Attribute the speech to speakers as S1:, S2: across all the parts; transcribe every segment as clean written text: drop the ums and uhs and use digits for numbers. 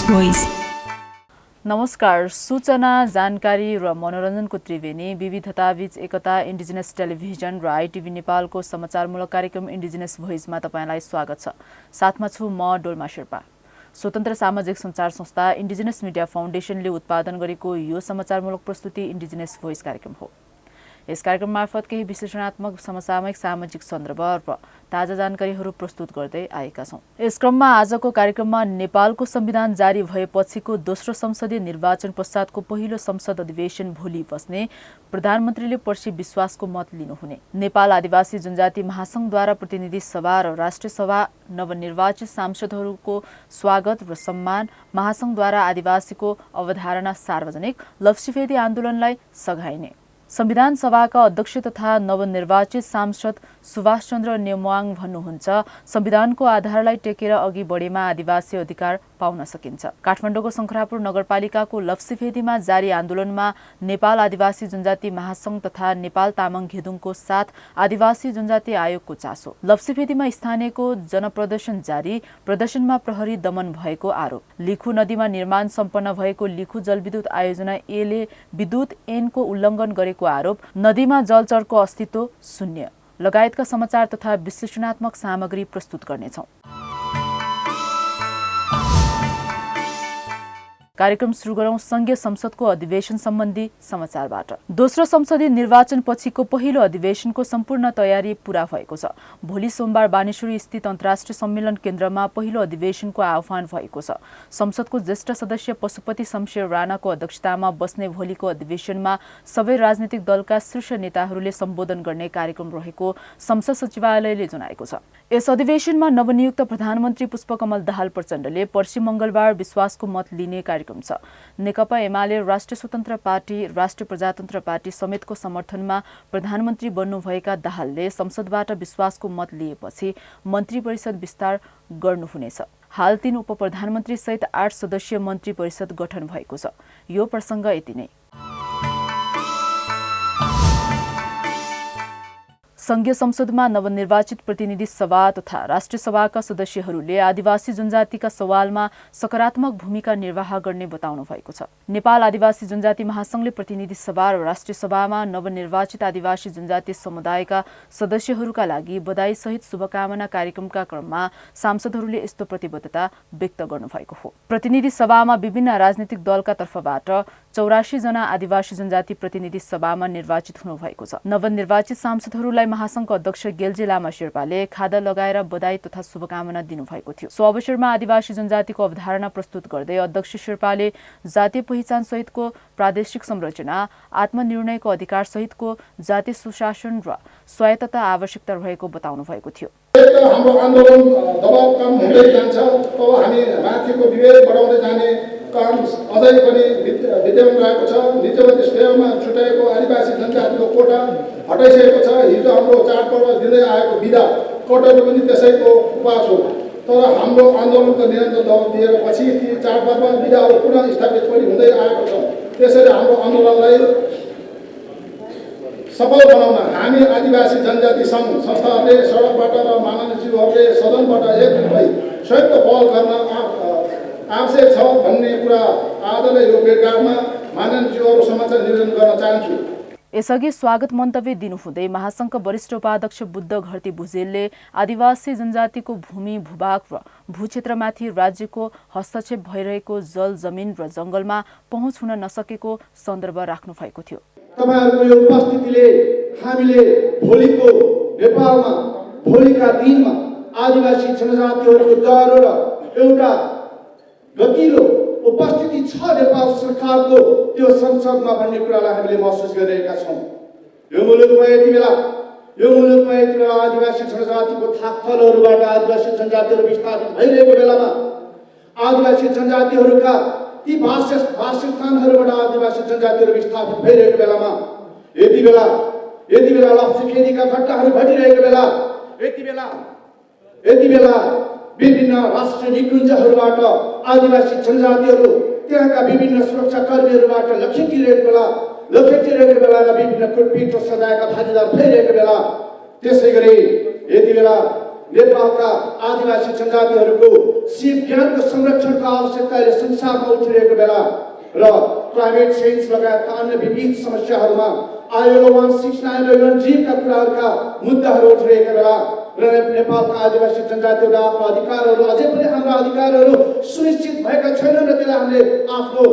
S1: Indigenous Voice.
S2: नमस्कार, सूचना, जानकारी र मनोरञ्जनको त्रिवेणी विविधताबीच एकता इन्डिजिनस टेलिभिजन र आइटिभी नेपालको समाचारमूलक कार्यक्रम इन्डिजिनस भोइसमा तपाईलाई स्वागत छ। साथमा छु म डोल्मा शेर्पा। स्वतन्त्र सामाजिक सञ्चार संस्था इन्डिजिनस मिडिया फाउन्डेसनले उत्पादन गरेको यो समाचारमूलक प्रस्तुति इन्डिजिनस भोइस कार्यक्रम हो। यस कार्यक्रम मार्फत केही विश्लेषणात्मक समसामयिक सामाजिक सन्दर्भ र ताजा जानकारीहरू प्रस्तुत गर्दै आएका छौं। यस क्रममा आजको कार्यक्रममा नेपालको संविधान जारी भएपछिको दोस्रो संसदीय निर्वाचन पश्चातको पहिलो संसद अधिवेशन भोलि बस्ने, प्रधानमन्त्रीले पर्सि विश्वासको मत लिनुहुने, नेपाल आदिवासी जनजाति महासंघद्वारा प्रतिनिधि सभा र राष्ट्रिय सभा नवनिर्वाचित सांसदहरूको स्वागत र सम्मान, महासंघद्वारा आदिवासीको अवधारणा सार्वजनिक, लप्सीभेदी आन्दोलनलाई सघाइने, संविधान सभाका अध्यक्ष तथा नवनिर्वाचित सांसद सुभाष चन्द्र नेमाङ भन्नुहुन्छ, संविधानको आधारलाई टेकेर अघि बढेमा आदिवासी अधिकार पाउन सकिन्छ। काठमाडौँको शंखरापुर नगरपालिकाको लप्सीभेदीमा जारी आन्दोलनमा नेपाल आदिवासी जनजाति महासंघ तथा नेपाल तामाङ घेदुङको साथ आदिवासी जनजाति आयोगको चासो। लप्सीभेदीमा स्थानीयको जनप्रदर्शन जारी, प्रदर्शनमा प्रहरी दमन भएको आरोप। लिखु नदीमा निर्माण सम्पन्न भएको लिखु जलविद्युत आयोजना एले विद्युत ऐनको उल्लङ्घन गरेको आरोप, नदीमा जलचरको अस्तित्व शून्य लगायतका समाचार तथा विश्लेषणात्मक सामग्री प्रस्तुत गर्नेछौं। कार्यक्रम सुरु गरौं संघीय संसदको अधिवेशन सम्बन्धी समाचारबाट। दोस्रो संसदीय निर्वाचन पछिको पहिलो अधिवेशनको सम्पूर्ण तयारी पूरा भएको छ। भोलि सोमबार बानेश्वरी स्थित अन्तर्राष्ट्रिय सम्मेलन केन्द्रमा पहिलो अधिवेशनको आह्वान भएको छ। संसदको ज्येष्ठ सदस्य पशुपति शमशेर राणाको अध्यक्षतामा बस्ने भोलिको अधिवेशनमा सबै राजनीतिक दलका शीर्ष नेताहरूले सम्बोधन गर्ने कार्यक्रम रहेको संसद सचिवालयले जनाएको छ। यस अधिवेशनमा नवनियुक्त प्रधानमन्त्री पुष्पकमल दाहाल प्रचण्डले पर्सि मंगलबार विश्वासको मत लिने कार्यक्रम छ। नेकपा एमाले, राष्ट्रिय स्वतन्त्र पार्टी, राष्ट्रिय प्रजातन्त्र पार्टी समेतको समर्थनमा प्रधानमन्त्री बन्नुभएका दाहालले संसदबाट विश्वासको मत लिएपछि मन्त्री परिषद विस्तार गर्नुहुनेछ। हाल 3 उपप्रधानमन्त्री सहित 8 सदस्यीय मन्त्री परिषद गठन भएको छ। यो प्रसंग यति नै। संघीय संसदमा नवनिर्वाचित प्रतिनिधि सभा तथा राष्ट्रिय सभाका सदस्यहरूले आदिवासी जनजातिका सवालमा सकारात्मक भूमिका निर्वाह गर्ने बताउनु भएको छ। नेपाल आदिवासी जनजाति महासंघले प्रतिनिधि सभा र राष्ट्रिय सभामा नवनिर्वाचित आदिवासी जनजाति समुदायका सदस्यहरूका लागि बधाई सहित शुभकामना कार्यक्रमका क्रममा सांसदहरूले यस्तो प्रतिबद्धता व्यक्त गर्नुभएको हो। प्रतिनिधि सभामा विभिन्न राजनीतिक दलका तर्फबाट 84 जना आदिवासी जनजाति प्रतिनिधि सभामा निर्वाचित हुनुभएको छ। नवनिर्वाचित सांसदहरूलाई महासंघको अध्यक्ष गेल्जे लामा शेर्पाले खादा लगाएर बधाई तथा शुभकामना दिनुभएको थियो। सो अवसरमा आदिवासी जनजातिको अवधारणा प्रस्तुत गर्दै अध्यक्ष शेर्पाले जातीय पहिचान सहितको प्रादेशिक संरचना, आत्मनिर्णयको अधिकार सहितको जातीय सुशासन र स्वायत्तता आवश्यकता रहेको बताउनु भएको थियो।
S3: हाम्रो आन्दोलन दबाव कम हुँदै जान्छ, तब हामी माथिको विवेक बढाउँदै जाने काम अझै पनि विद्यमान रहेको छ। निजगत स्पेयरमा छुट्याएको आदिवासी जनजातिको कोटा हटाइसकेको छ। हिजो हाम्रो चाडपर्व दिँदै आएको बिदा कोटाले पनि त्यसैको उपहास हो। तर हाम्रो आन्दोलनको निरन्तर दबाव दिएर पछि ती चाडपर्व बिदाहरू पुनः स्थापित पनि हुँदै आएको छ। त्यसैले हाम्रो आन्दोलनलाई सफल बनाउन हामी आदिवासी जनजाति सङ्घ संस्थाहरूले सडकबाट र मानवजीवहरूले सदनबाट एकजुट भई संयुक्त पहल गर्न आवश्यक छ भन्ने कुरा आजलाई यो भेटघाटमा मानवजीवहरू समक्ष निवेदन गर्न चाहन्छु।
S2: यसअघि स्वागत मन्तव्य दिनुहुँदै महासंघका वरिष्ठ उपाध्यक्ष बुद्ध घरती भुजेलले आदिवासी जनजातिको भूमि, भूभाग र भूक्षेत्रमाथि राज्यको हस्तक्षेप भइरहेको जल, जमिन र जंगलमा पहुँच हुन नसकेको सन्दर्भ राख्नु भएको थियो।
S4: तपाईहरुको यो उपस्थितिले हामीले भोलिको नेपालमा, भोलिका दिनमा आदिवासी जनजातिहरूको डर र एउटा गतिलो उपस्थिति छ नेपाल सरकारको त्यो संसदमा भन्ने कुरालाई हामीले महसुस गरिरहेका छौँ। यो मुलुकमा यति बेला आदिवासी जनजातिको थाकथलोहरूबाट आदिवासी जनजातिहरू विस्थापित भइरहेको बेलामा आदिवासी जनजातिहरूका ती वासस्थानहरूबाट आदिवासी जनजातिहरू विस्थापित भइरहेको बेलामा यति बेला लप्सीभेदीका घटनाहरू घटिरहेको बेला यति बेला विभिन्न राष्ट्रिय निकुञ्जहरूबाट आदिवासी जनजातिहरू त्यहाँका विभिन्न सुरक्षा कर्मीहरूबाट लखेटिरहेको बेला र विभिन्न कुटपिट र सजायका भागीदार भइरहेको बेला, त्यसै गरी यति बेला नेपालका आदिवासी जनजातिहरूको सिप ज्ञानको संरक्षणको आवश्यकताले संसारमा उठिरहेको बेला र क्लाइमेट चेन्ज लगायतका अन्य विविध समस्याहरूमा ILO 169 र जीवका कुराहरूका मुद्दाहरू उठिरहेका बेला र नेपालका आदिवासी जनजातिहरू आफ्नो अधिकारहरू अझै पनि हाम्रा अधिकारहरू सुनिश्चित भएका छैनन् र त्यसलाई हामीले आफ्नो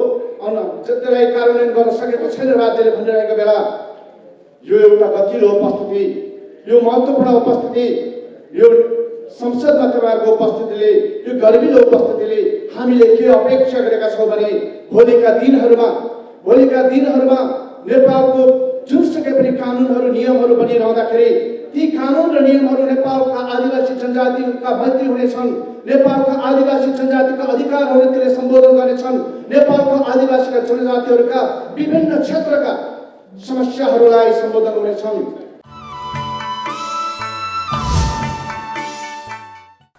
S4: त्यसलाई कार्यान्वयन गर्न सकेको छैन राज्यले भनिरहेका बेला यो एउटा गतिलो उपस्थिति, यो महत्त्वपूर्ण उपस्थिति, यो संसदमा तपाईँहरूको उपस्थितिले, यो गर्विलो उपस्थितिले हामीले के अपेक्षा गरेका छौँ भने भोलिका दिनहरूमा नेपालको जुनसुकै पनि कानुनहरू नियमहरू बनिरहँदाखेरि ती कानुन र नियमहरू नेपालका आदिवासी जनजातिका मैत्री हुनेछन्, नेपालका आदिवासी जनजातिका अधिकारहरू त्यसले सम्बोधन गर्नेछन्, नेपालका आदिवासी जनजातिहरूका विभिन्न क्षेत्रका समस्याहरूलाई सम्बोधन हुनेछन्।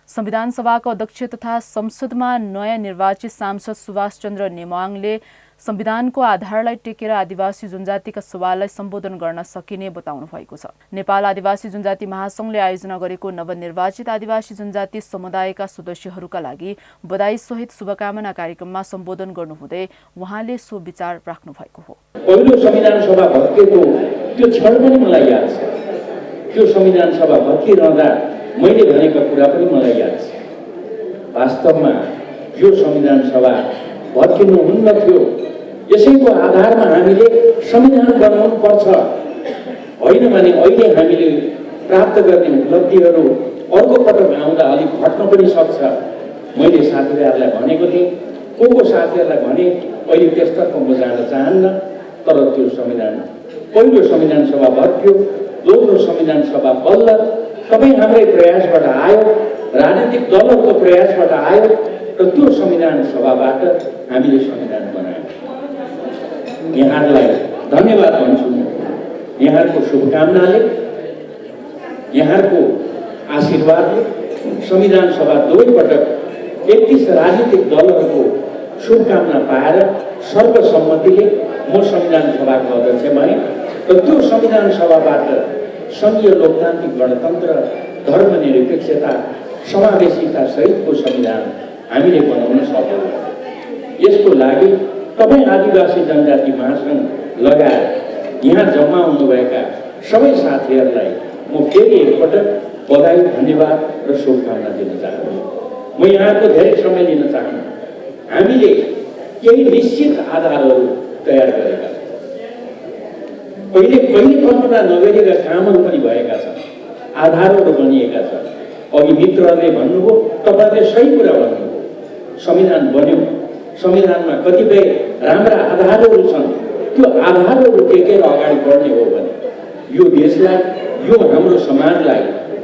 S2: संविधान सभाको अध्यक्ष तथा संसदमा नयाँ निर्वाचित सांसद सुभाष चन्द्र नेमाङले संविधानको आधारलाई टेकेर आदिवासी जनजातिका सवाललाई सम्बोधन गर्न सकिने बताउनु भएको छ। नेपाल आदिवासी जनजाति महासंघले आयोजना गरेको नवनिर्वाचित आदिवासी जनजाति समुदायका सदस्यहरूका लागि बधाई सहित शुभकामना कार्यक्रममा सम्बोधन गर्नुहुँदै उहाँले सो विचार राख्नु भएको हो।
S1: पहिलो संविधान सभा भत्केको त्यो क्षण पनि मलाई याद छ। त्यो संविधान सभा भत्किरहँदा मैले भनेका कुरा पनि मलाई याद छ। वास्तवमा यो संविधान सभा भत्किनुहुन्न थियो। यसैको आधारमा हामीले संविधान बनाउनु पर्छ, होइन भने अहिले हामीले प्राप्त गर्ने उपलब्धिहरू अर्को पटक आउँदा अलिक घट्न पनि सक्छ। मैले साथीहरूलाई भनेको थिएँ, को साथीहरूलाई भने अहिले त्यसतर्फ म जान चाहन्न, तर त्यो संविधान पहिलो संविधान सभा भत्क्यो, दोस्रो संविधान सभा बल्ल सबै हाम्रै प्रयासबाट आयो, राजनीतिक दलहरूको प्रयासबाट आयो र त्यो संविधान सभाबाट हामीले संविधान बनायौँ। यहाँहरूलाई धन्यवाद भन्छु। यहाँहरूको शुभकामनाले, यहाँहरूको आशीर्वादले संविधान सभा दुवै पटक 31 राजनीतिक दलहरूको शुभकामना पाएर सर्वसम्मतिले म संविधान सभाको अध्यक्ष बने र त्यो संविधान सभाबाट संघीय लोकतान्त्रिक गणतन्त्र, धर्मनिरपेक्षता, समावेशिता सहितको संविधान हामीले बनाउन सक्यौँ। यसको लागि तपाईँ आदिवासी जनजाति महासंघ लगायत यहाँ जम्मा हुनुभएका सबै साथीहरूलाई म फेरि एकपटक बधाई, धन्यवाद र शुभकामना दिन चाहन्छु। म यहाँको धेरै समय लिन चाहन्छु। हामीले केही निश्चित आधारहरू तयार गरेका छौँ। पहिले कल्पना नगरेका कामहरू पनि भएका छन्, आधारहरू बनिएका छन्। अघि मित्रहरूले भन्नुभयो, तपाईँले सही कुरा भन्नुभयो। संविधान बन्यो, संविधानमा कतिपय राम्रा आधारहरू छन्। त्यो आधारहरू टेकेर अगाडि बढ्ने हो भने यो देशलाई, यो हाम्रो समाजलाई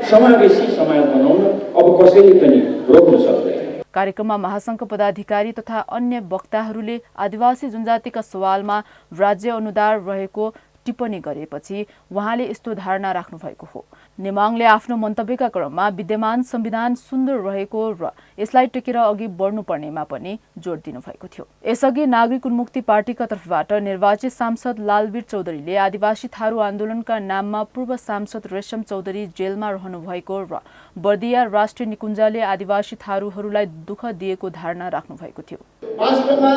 S1: समावेशी समाज बनाउन अब कसैले पनि रोक्न सक्दैन।
S2: कार्यक्रममा महासंघका पदाधिकारी तथा अन्य वक्ताहरूले आदिवासी जनजातिका सवालमा राज्य अनुदार रहेको टिप्पणी गरेपछि उहाँले यस्तो धारणा राख्नु भएको हो। नेमाङले आफ्नो मन्तव्यका क्रममा विद्यमान संविधान सुन्दर रहेको र यसलाई टेकेर अघि बढ्नुपर्नेमा पनि जोड दिनुभएको थियो। यसअघि नागरिक उन्मुक्ति पार्टीका तर्फबाट निर्वाचित सांसद लालवीर चौधरीले आदिवासी थारू आन्दोलनका नाममा पूर्व सांसद रेशम चौधरी जेलमा रहनुभएको र बर्दिया राष्ट्रिय निकुञ्जले आदिवासी थारूहरूलाई दुःख दिएको धारणा राख्नु भएको थियो।
S3: वास्तवमा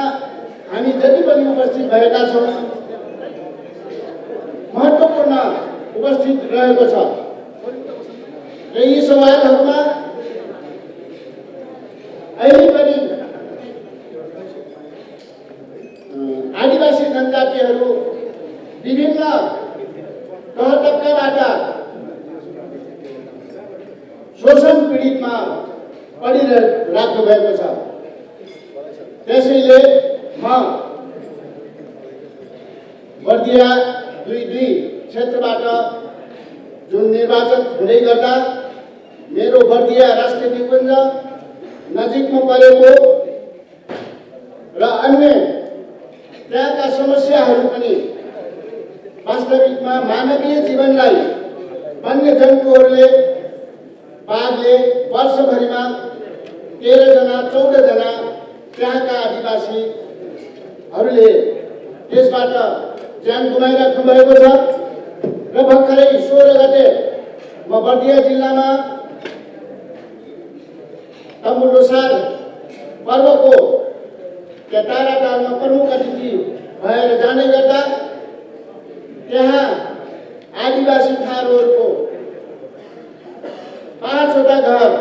S3: हामी जति पनि उपस्थित भएका छौँ, महत्त्वपूर्ण उपस्थित रहेको छ र यी सवालहरूमा अहिले पनि आदिवासी जनजातिहरू विभिन्न तह-तबकाबाट शोषण पीडितमा पडिराख्नु भएको छ। त्यसैले म बर्दिया 2 क्षेत्रबाट जुन निर्वाचन हुँदै गर्दा मेरो बर्दिया राष्ट्रिय निकुञ्ज नजिकमा परेको र अन्य त्यहाँका समस्याहरू पनि वास्तविकमा मानवीय जीवनलाई वन्यजन्तुहरूले बाघले वर्षभरिमा 13 जना 14 जना त्यहाँका आदिवासीहरूले त्यसबाट ज्यान गुमाइराख्नु भएको छ। र भर्खरै 16 गते म बर्दिया जिल्लामा तम्बुलोसार पर्वको तारातालमा प्रमुख अतिथि भएर जाने गर्दा त्यहाँ आदिवासी थारूहरूको 5वटा घर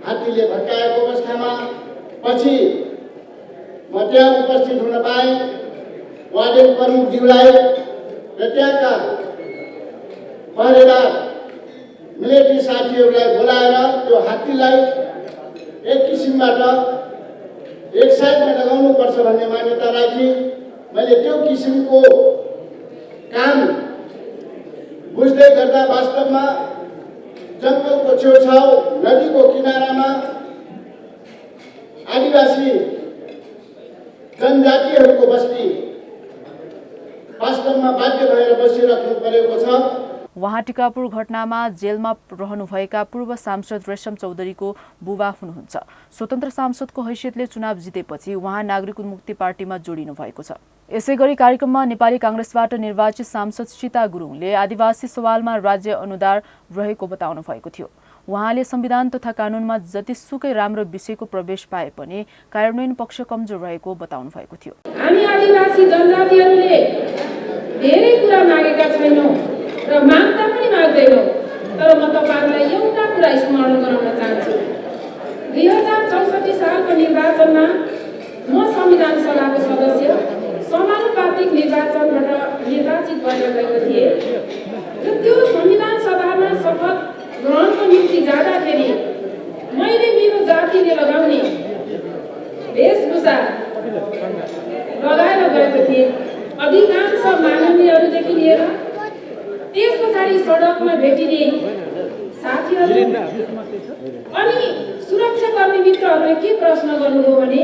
S3: हात्तीले भत्काएको अवस्थामा पछि म त्यहाँ उपस्थित हुन पाएँ। वार्डन प्रमुखज्यूलाई र त्यहाँका पहरेदार मिलिट्री साथीहरूलाई बोलाएर त्यो हात्तीलाई एक किसिमबाट एक साइडमा लगाउनुपर्छ भन्ने मान्यता राखी मैले त्यो किसिमको काम बुझ्दै गर्दा वास्तवमा जङ्गलको छेउछाउ नदीको किनारामा आदिवासी जनजातिहरूको बस्ती वास्तवमा बाध्य भएर बसिराख्नु परेको छ।
S2: उहाँ टिकापुर घटनामा जेलमा रहनुभएका पूर्व सांसद रेशम चौधरीको बुबा हुनुहुन्छ। स्वतन्त्र सांसदको हैसियतले चुनाव जितेपछि उहाँ नागरिक उन्मुक्ति पार्टीमा जोडिनु भएको छ। यसैगरी कार्यक्रममा नेपाली कांग्रेसबाट निर्वाचित सांसद सीता गुरुङले आदिवासी सवालमा राज्य अनुदार रहेको बताउनु भएको थियो। उहाँले संविधान तथा कानूनमा जतिसुकै राम्रो विषयको प्रवेश पाए पनि कार्यान्वयन पक्ष कमजोर रहेको बताउनु भएको थियो।
S5: हामी आदिवासी जनजातिहरूले धेरै कुरा मागेका छैनौँ र माग्दा पनि माग्दैनौँ। तर म तपाईहरुलाई एउटा कुरा स्मरण गराउन चाहन्छु। 2064 सालको निर्वाचनमा म संविधान सभाको सदस्य समानुपातिक निर्वाचनबाट निर्वाचित भएर गएको थिएँ र त्यो संविधान सभामा शपथ ग्रहणको निम्ति जाँदाखेरि मैले मेरो जातिले लगाउने वेशभूषा लगाएर गएको थिएँ। अधिकांश मानवीयहरूदेखि लिएर त्यस पछाडि सडकमा भेटिने साथीहरू अनि सुरक्षाकर्मी मित्रहरूले के प्रश्न गर्नुभयो भने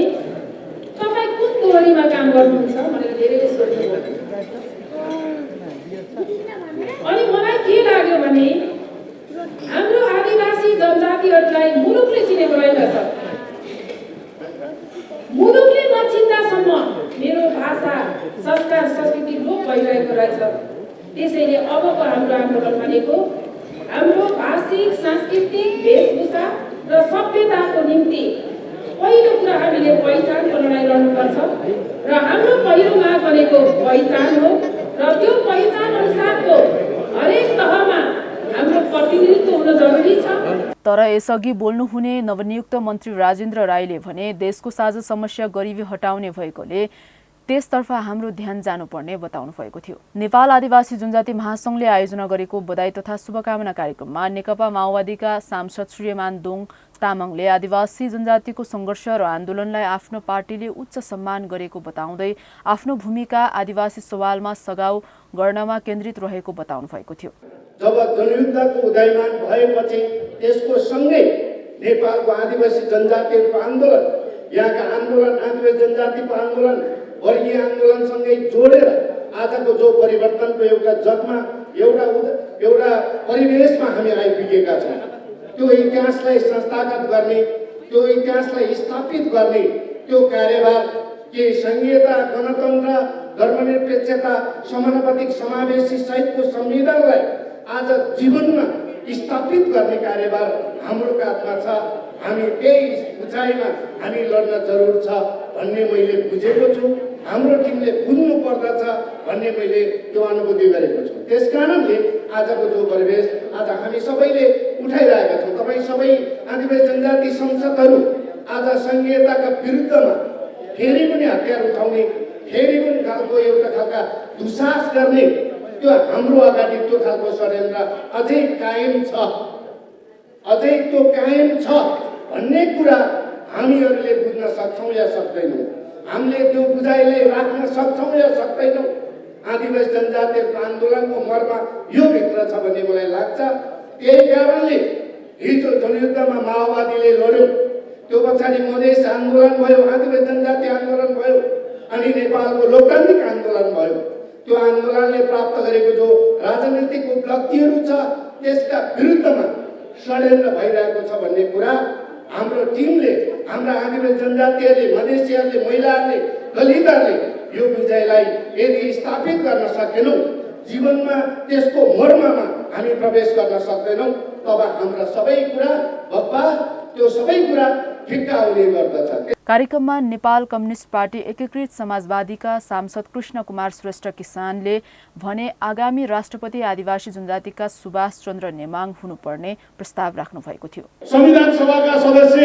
S5: तपाईँ कुन टोलीमा काम गर्नुहुन्छ भनेर धेरैले सोध्नुभयो। अनि मलाई के लाग्यो भने हाम्रो आदिवासी जनजातिहरूलाई मुलुकले चिनेको रहेछ। मुलुकले नचिन्दासम्म मेरो भाषा संस्कार संस्कृति लोप भइरहेको रहेछ। त्यसैले अबको हाम्रो आन्दोलन भनेको हाम्रो भाषिक सांस्कृतिक वेशभूषा र सभ्यताको निम्ति पहिलो कुरा हामीले पहिचानको लडाइँ लड्नुपर्छ र हाम्रो पहिलो माग भनेको पहिचान हो र त्यो पहिचान अनुसारको हरेक तहमा हाम्रो प्रतिनिधित्व हुन जरुरी छ।
S2: तर यसअघि बोल्नुहुने नवनियुक्त मन्त्री राजेन्द्र राईले भने देशको साझा समस्या गरिबी हटाउने भएकोले त्यसतर्फ हाम्रो ध्यान जानुपर्ने बताउनु भएको थियो। नेपाल आदिवासी जनजाति महासंघले आयोजना गरेको बधाई तथा शुभकामना कार्यक्रममा नेकपा माओवादीका सांसद श्रीमान दोङ तामाङले आदिवासी जनजातिको संघर्ष र आन्दोलनलाई आफ्नो पार्टीले उच्च सम्मान गरेको बताउँदै आफ्नो भूमिका आदिवासी सवालमा सघाउ गर्नमा केन्द्रित रहेको बताउनु भएको थियो।
S4: जब जनयुद्धको उदयमान भएपछि त्यसको सँगै नेपालको आदिवासी जनजातिहरूको आन्दोलन, यहाँका आन्दोलन, आदिवासी जनजातिको आन्दोलन वर्गीय आन्दोलनसँगै जोडेर आजको जो परिवर्तनको एउटा जगमा एउटा परिवेशमा हामी आइपुगेका छौँ। त्यो इतिहासलाई संस्थागत गर्ने, त्यो इतिहासलाई स्थापित गर्ने त्यो कार्यभार के संघीयता, गणतन्त्र, धर्मनिरपेक्षता, समानुपातिक समावेशी सहितको संविधानलाई आज जीवनमा स्थापित गर्ने कार्यभार हाम्रो काँधमा छ। हामी त्यही उचाइमा हामी लड्न जरुर छ भन्ने मैले बुझेको छु। हाम्रो टिमले बुझ्नु पर्दछ भन्ने मैले त्यो अनुभूति गरेको छु। त्यसकारणले आजको जो परिवेश आज हामी सबैले उठाइरहेका छौँ। तपाईँ सबै आदिवासी जनजाति संसदहरू आज संघीयताका विरुद्धमा फेरि पनि हतियार उठाउने, फेरि पनि खालको एउटा खालका दुस्साहस गर्ने त्यो हाम्रो अगाडि त्यो खालको षड्यन्त्र अझै कायम छ, अझै त्यो कायम छ भन्ने कुरा हामीहरूले बुझ्न सक्छौँ या सक्दैनौँ। हामीले त्यो बुझाइलाई राख्न सक्छौँ या सक्दैनौँ। आदिवासी जनजातिहरूको आन्दोलनको मर्म यो भित्र छ भन्ने मलाई लाग्छ। त्यही कारणले हिजो जनयुद्धमा माओवादीले लड्यो, त्यो पछाडि मधेस आन्दोलन भयो, आदिवासी जनजाति आन्दोलन भयो, अनि नेपालको लोकतान्त्रिक आन्दोलन भयो। त्यो आन्दोलनले प्राप्त गरेको जो राजनीतिक उपलब्धिहरू छ त्यसका विरुद्धमा षड्यन्त्र भइरहेको छ भन्ने कुरा हाम्रो टिमले, हाम्रा आदिवासी जनजातिहरूले, मधेसीहरूले, महिलाहरूले, दलितहरूले यो विजयलाई यदि स्थापित गर्न सकेनौँ, जीवनमा त्यसको मर्ममा हामी प्रवेश गर्न सक्दैनौँ, तब हाम्रा सबै कुरा बकवास, त्यो सबै कुरा फिक्का हुने गर्दछ।
S2: कार्यक्रममा नेपाल कम्युनिस्ट पार्टी एकीकृत समाजवादीका सांसद कृष्ण कुमार श्रेष्ठ किसानले भने आगामी राष्ट्रपति आदिवासी जनजातिका सुभाष चन्द्र नेमाङ हुनुपर्ने प्रस्ताव राख्नु भएको थियो।
S6: संविधान सभाका सदस्य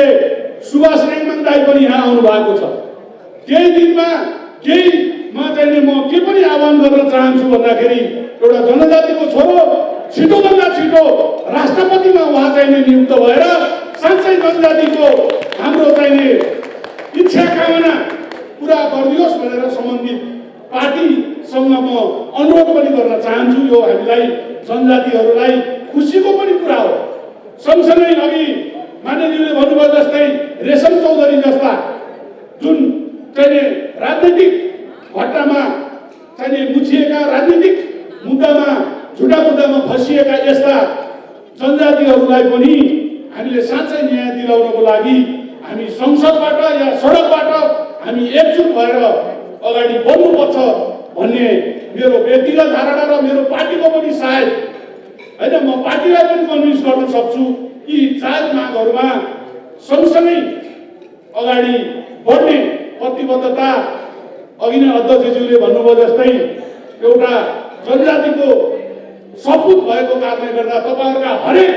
S6: सुभाष नेमाङ दाइ पनि यहाँ आउनु भएको छ। केही दिनमा केहीमा चाहिँ म के पनि आह्वान गर्न चाहन्छु भन्दाखेरि एउटा जनजातिको छोरो छिटोभन्दा छिटो राष्ट्रपतिमा उहाँ चाहिँ नियुक्त भएर साँच्चै जनजातिको हाम्रो चाहिँ इच्छा कामना पुरा गरिदियोस् भनेर सम्बन्धित पार्टीसँग म अनुरोध पनि गर्न चाहन्छु। यो हामीलाई जनजातिहरूलाई खुसीको पनि कुरा हो। सँगसँगै अघि माननीयले भन्नुभयो जस्तै रेशम चौधरी जस्ता जुन चाहिँ राजनीतिक घटनामा चाहिँ मुछिएका, राजनीतिक मुद्दामा झुटा मुद्दामा फसिएका यस्ता जनजातिहरूलाई पनि हामीले साँच्चै न्याय दिलाउनको लागि हामी संसदबाट या सडकबाट हामी एकजुट भएर अगाडि बढ्नुपर्छ भन्ने मेरो व्यक्तिगत धारणा र मेरो पार्टीको पनि सायद होइन, म पार्टीलाई पनि कन्भिन्स गर्न सक्छु कि जायज मागहरूमा सँगसँगै अगाडि बढ्ने प्रतिबद्धता अघि नै अध्यक्षज्यूले भन्नुभयो जस्तै एउटा जनजातिको सपुत भएको कारणले गर्दा तपाईँहरूका हरेक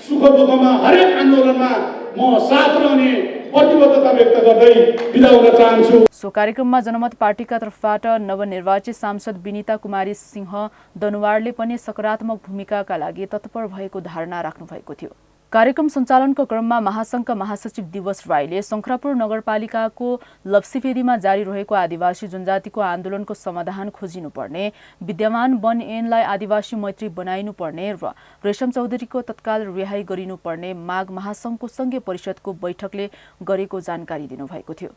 S6: सुख दुःखमा, हरेक आन्दोलनमा म साथ रहने प्रतिबद्धता व्यक्त गर्दै बिदा हुन चाहन्छु।
S2: सो कार्यक्रममा जनमत पार्टीका तर्फबाट नवनिर्वाचित सांसद विनिता कुमारी सिंह दनुवारले पनि सकारात्मक भूमिकाका लागि तत्पर भएको धारणा राख्नु भएको थियो। कार्यक्रम सञ्चालनको क्रममा महासङ्घका महासचिव दिवस राईले शंखरापुर नगरपालिकाको लप्सीफेदीमा जारी रहेको आदिवासी जनजातिको आन्दोलनको समाधान खोजिनुपर्ने, विद्यमान वन ऐनलाई आदिवासी मैत्री बनाइनुपर्ने र रेशम चौधरीको तत्काल रिहाई गरिनुपर्ने माग महासङ्घको संघीय परिषदको बैठकले गरेको जानकारी दिनुभएको थियो।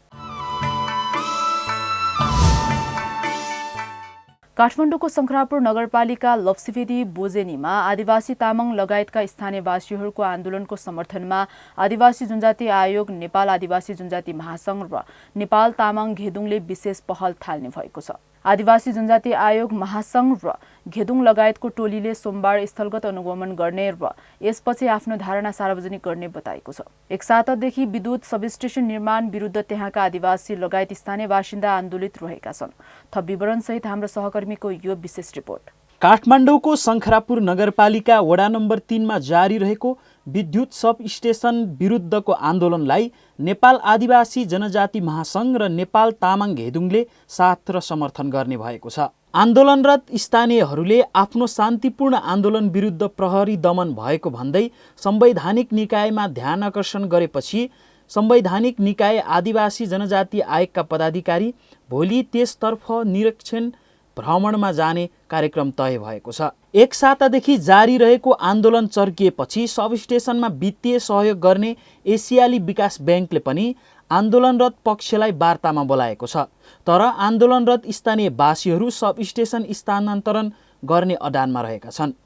S2: काठमाडौँको शंखरापुर नगरपालिका लप्सीफेदी बोजेनीमा आदिवासी तामाङ लगायतका स्थानीयवासीहरूको आन्दोलनको समर्थनमा आदिवासी जनजाति आयोग, नेपाल आदिवासी जनजाति महासंघ र नेपाल तामाङ घेदुङले विशेष पहल थाल्ने भएको छ। आदिवासी जनजाति आयोग, महासंघ र घेदुङ लगायतको टोलीले सोमबार स्थलगत अनुगमन गर्ने र यसपछि आफ्नो धारणा सार्वजनिक गर्ने बताएको छ। एक सातादेखि विद्युत सबस्टेशन निर्माण विरुद्ध त्यहाँका आदिवासी लगायत स्थानीय बासिन्दा आन्दोलित रहेका छन्। थप विवरण सहित हाम्रो सहकर्मीको यो विशेष रिपोर्ट।
S7: काठमाडौँको शंखरापुर नगरपालिका वडा नम्बर 3 मा जारी रहेको विद्युत सब स्टेशन विरुद्धको आन्दोलनलाई नेपाल आदिवासी जनजाति महासंघ र नेपाल तामाङ घेदुङले साथ र समर्थन गर्ने भएको छ। आन्दोलनरत स्थानीयहरूले आफ्नो शान्तिपूर्ण आन्दोलन विरुद्ध प्रहरी दमन भएको भन्दै संवैधानिक निकायमा ध्यान आकर्षण गरेपछि संवैधानिक निकाय आदिवासी जनजाति आयोगका पदाधिकारी भोलि त्यसतर्फ निरीक्षण भ्रमणमा जाने कार्यक्रम तय भएको छ। एक सातादेखि जारी रहेको आन्दोलन चर्किएपछि सब स्टेशनमा वित्तीय सहयोग गर्ने एसियाली विकास ब्याङ्कले पनि आन्दोलनरत पक्षलाई वार्तामा बोलाएको छ। तर आन्दोलनरत स्थानीयवासीहरू सब स्टेशन स्थानान्तरण गर्ने अडानमा रहेका छन्।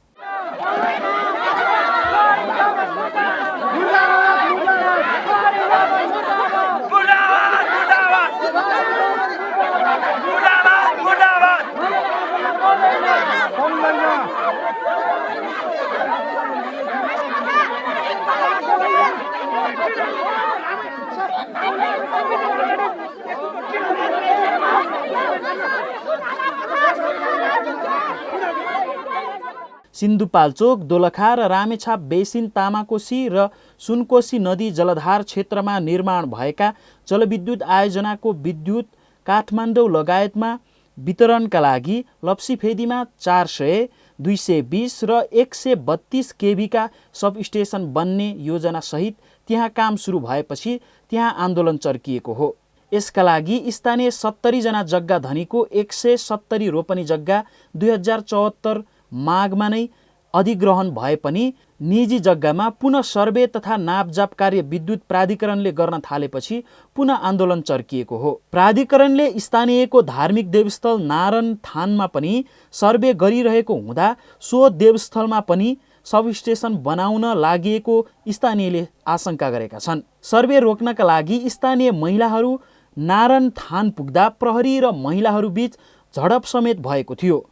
S7: सिन्धुपाल्चोक, दोलखा र रामेछाप बेसिन, तामाकोशी र सुनकोशी नदी जलधार क्षेत्रमा निर्माण भएका जलविद्युत आयोजनाको विद्युत काठमाडौँ लगायतमा वितरणका लागि लप्सीफेदीमा 400, 220 र 132 केभीका सब स्टेशन बन्ने योजनासहित त्यहाँ काम सुरु भएपछि त्यहाँ आन्दोलन चर्किएको हो। यसका लागि स्थानीय 70 जना जग्गा धनीको 170 रोपनी जग्गा 2074 माघमा नै अधिग्रहण भए पनि निजी जग्गामा पुनः सर्वे तथा नापजाप कार्य विद्युत प्राधिकरणले गर्न थालेपछि पुनः आन्दोलन चर्किएको हो। प्राधिकरणले स्थानीयको धार्मिक देवस्थल नारायण थानमा पनि सर्वे गरिरहेको हुँदा सो देवस्थलमा पनि सब स्टेशन बनाउन लागिएको स्थानीयले आशंका गरेका छन्। सर्वे रोक्नका लागि स्थानीय महिलाहरू नारायण थान पुग्दा प्रहरी र महिलाहरू बीच झडप समेत भएको थियो।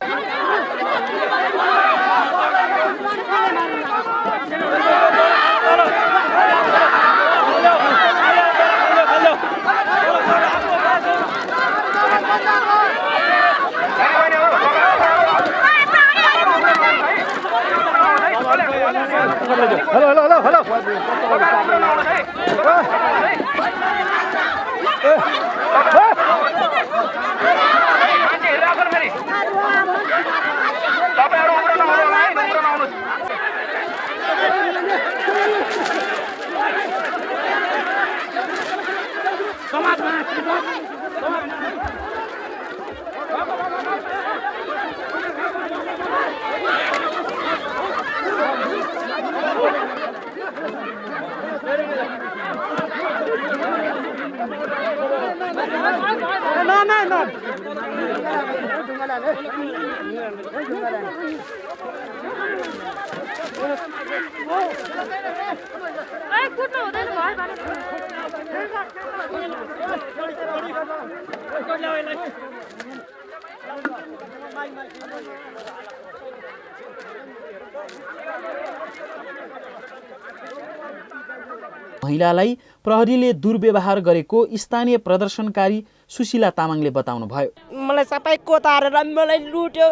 S7: महिलालाई प्रहरीले दुर्व्यवहार गरेको स्थानीय प्रदर्शनकारी सुशीला तामाङले बताउनुभयो।
S8: मलाई सबै कोतारेर मलाई लुट्यो,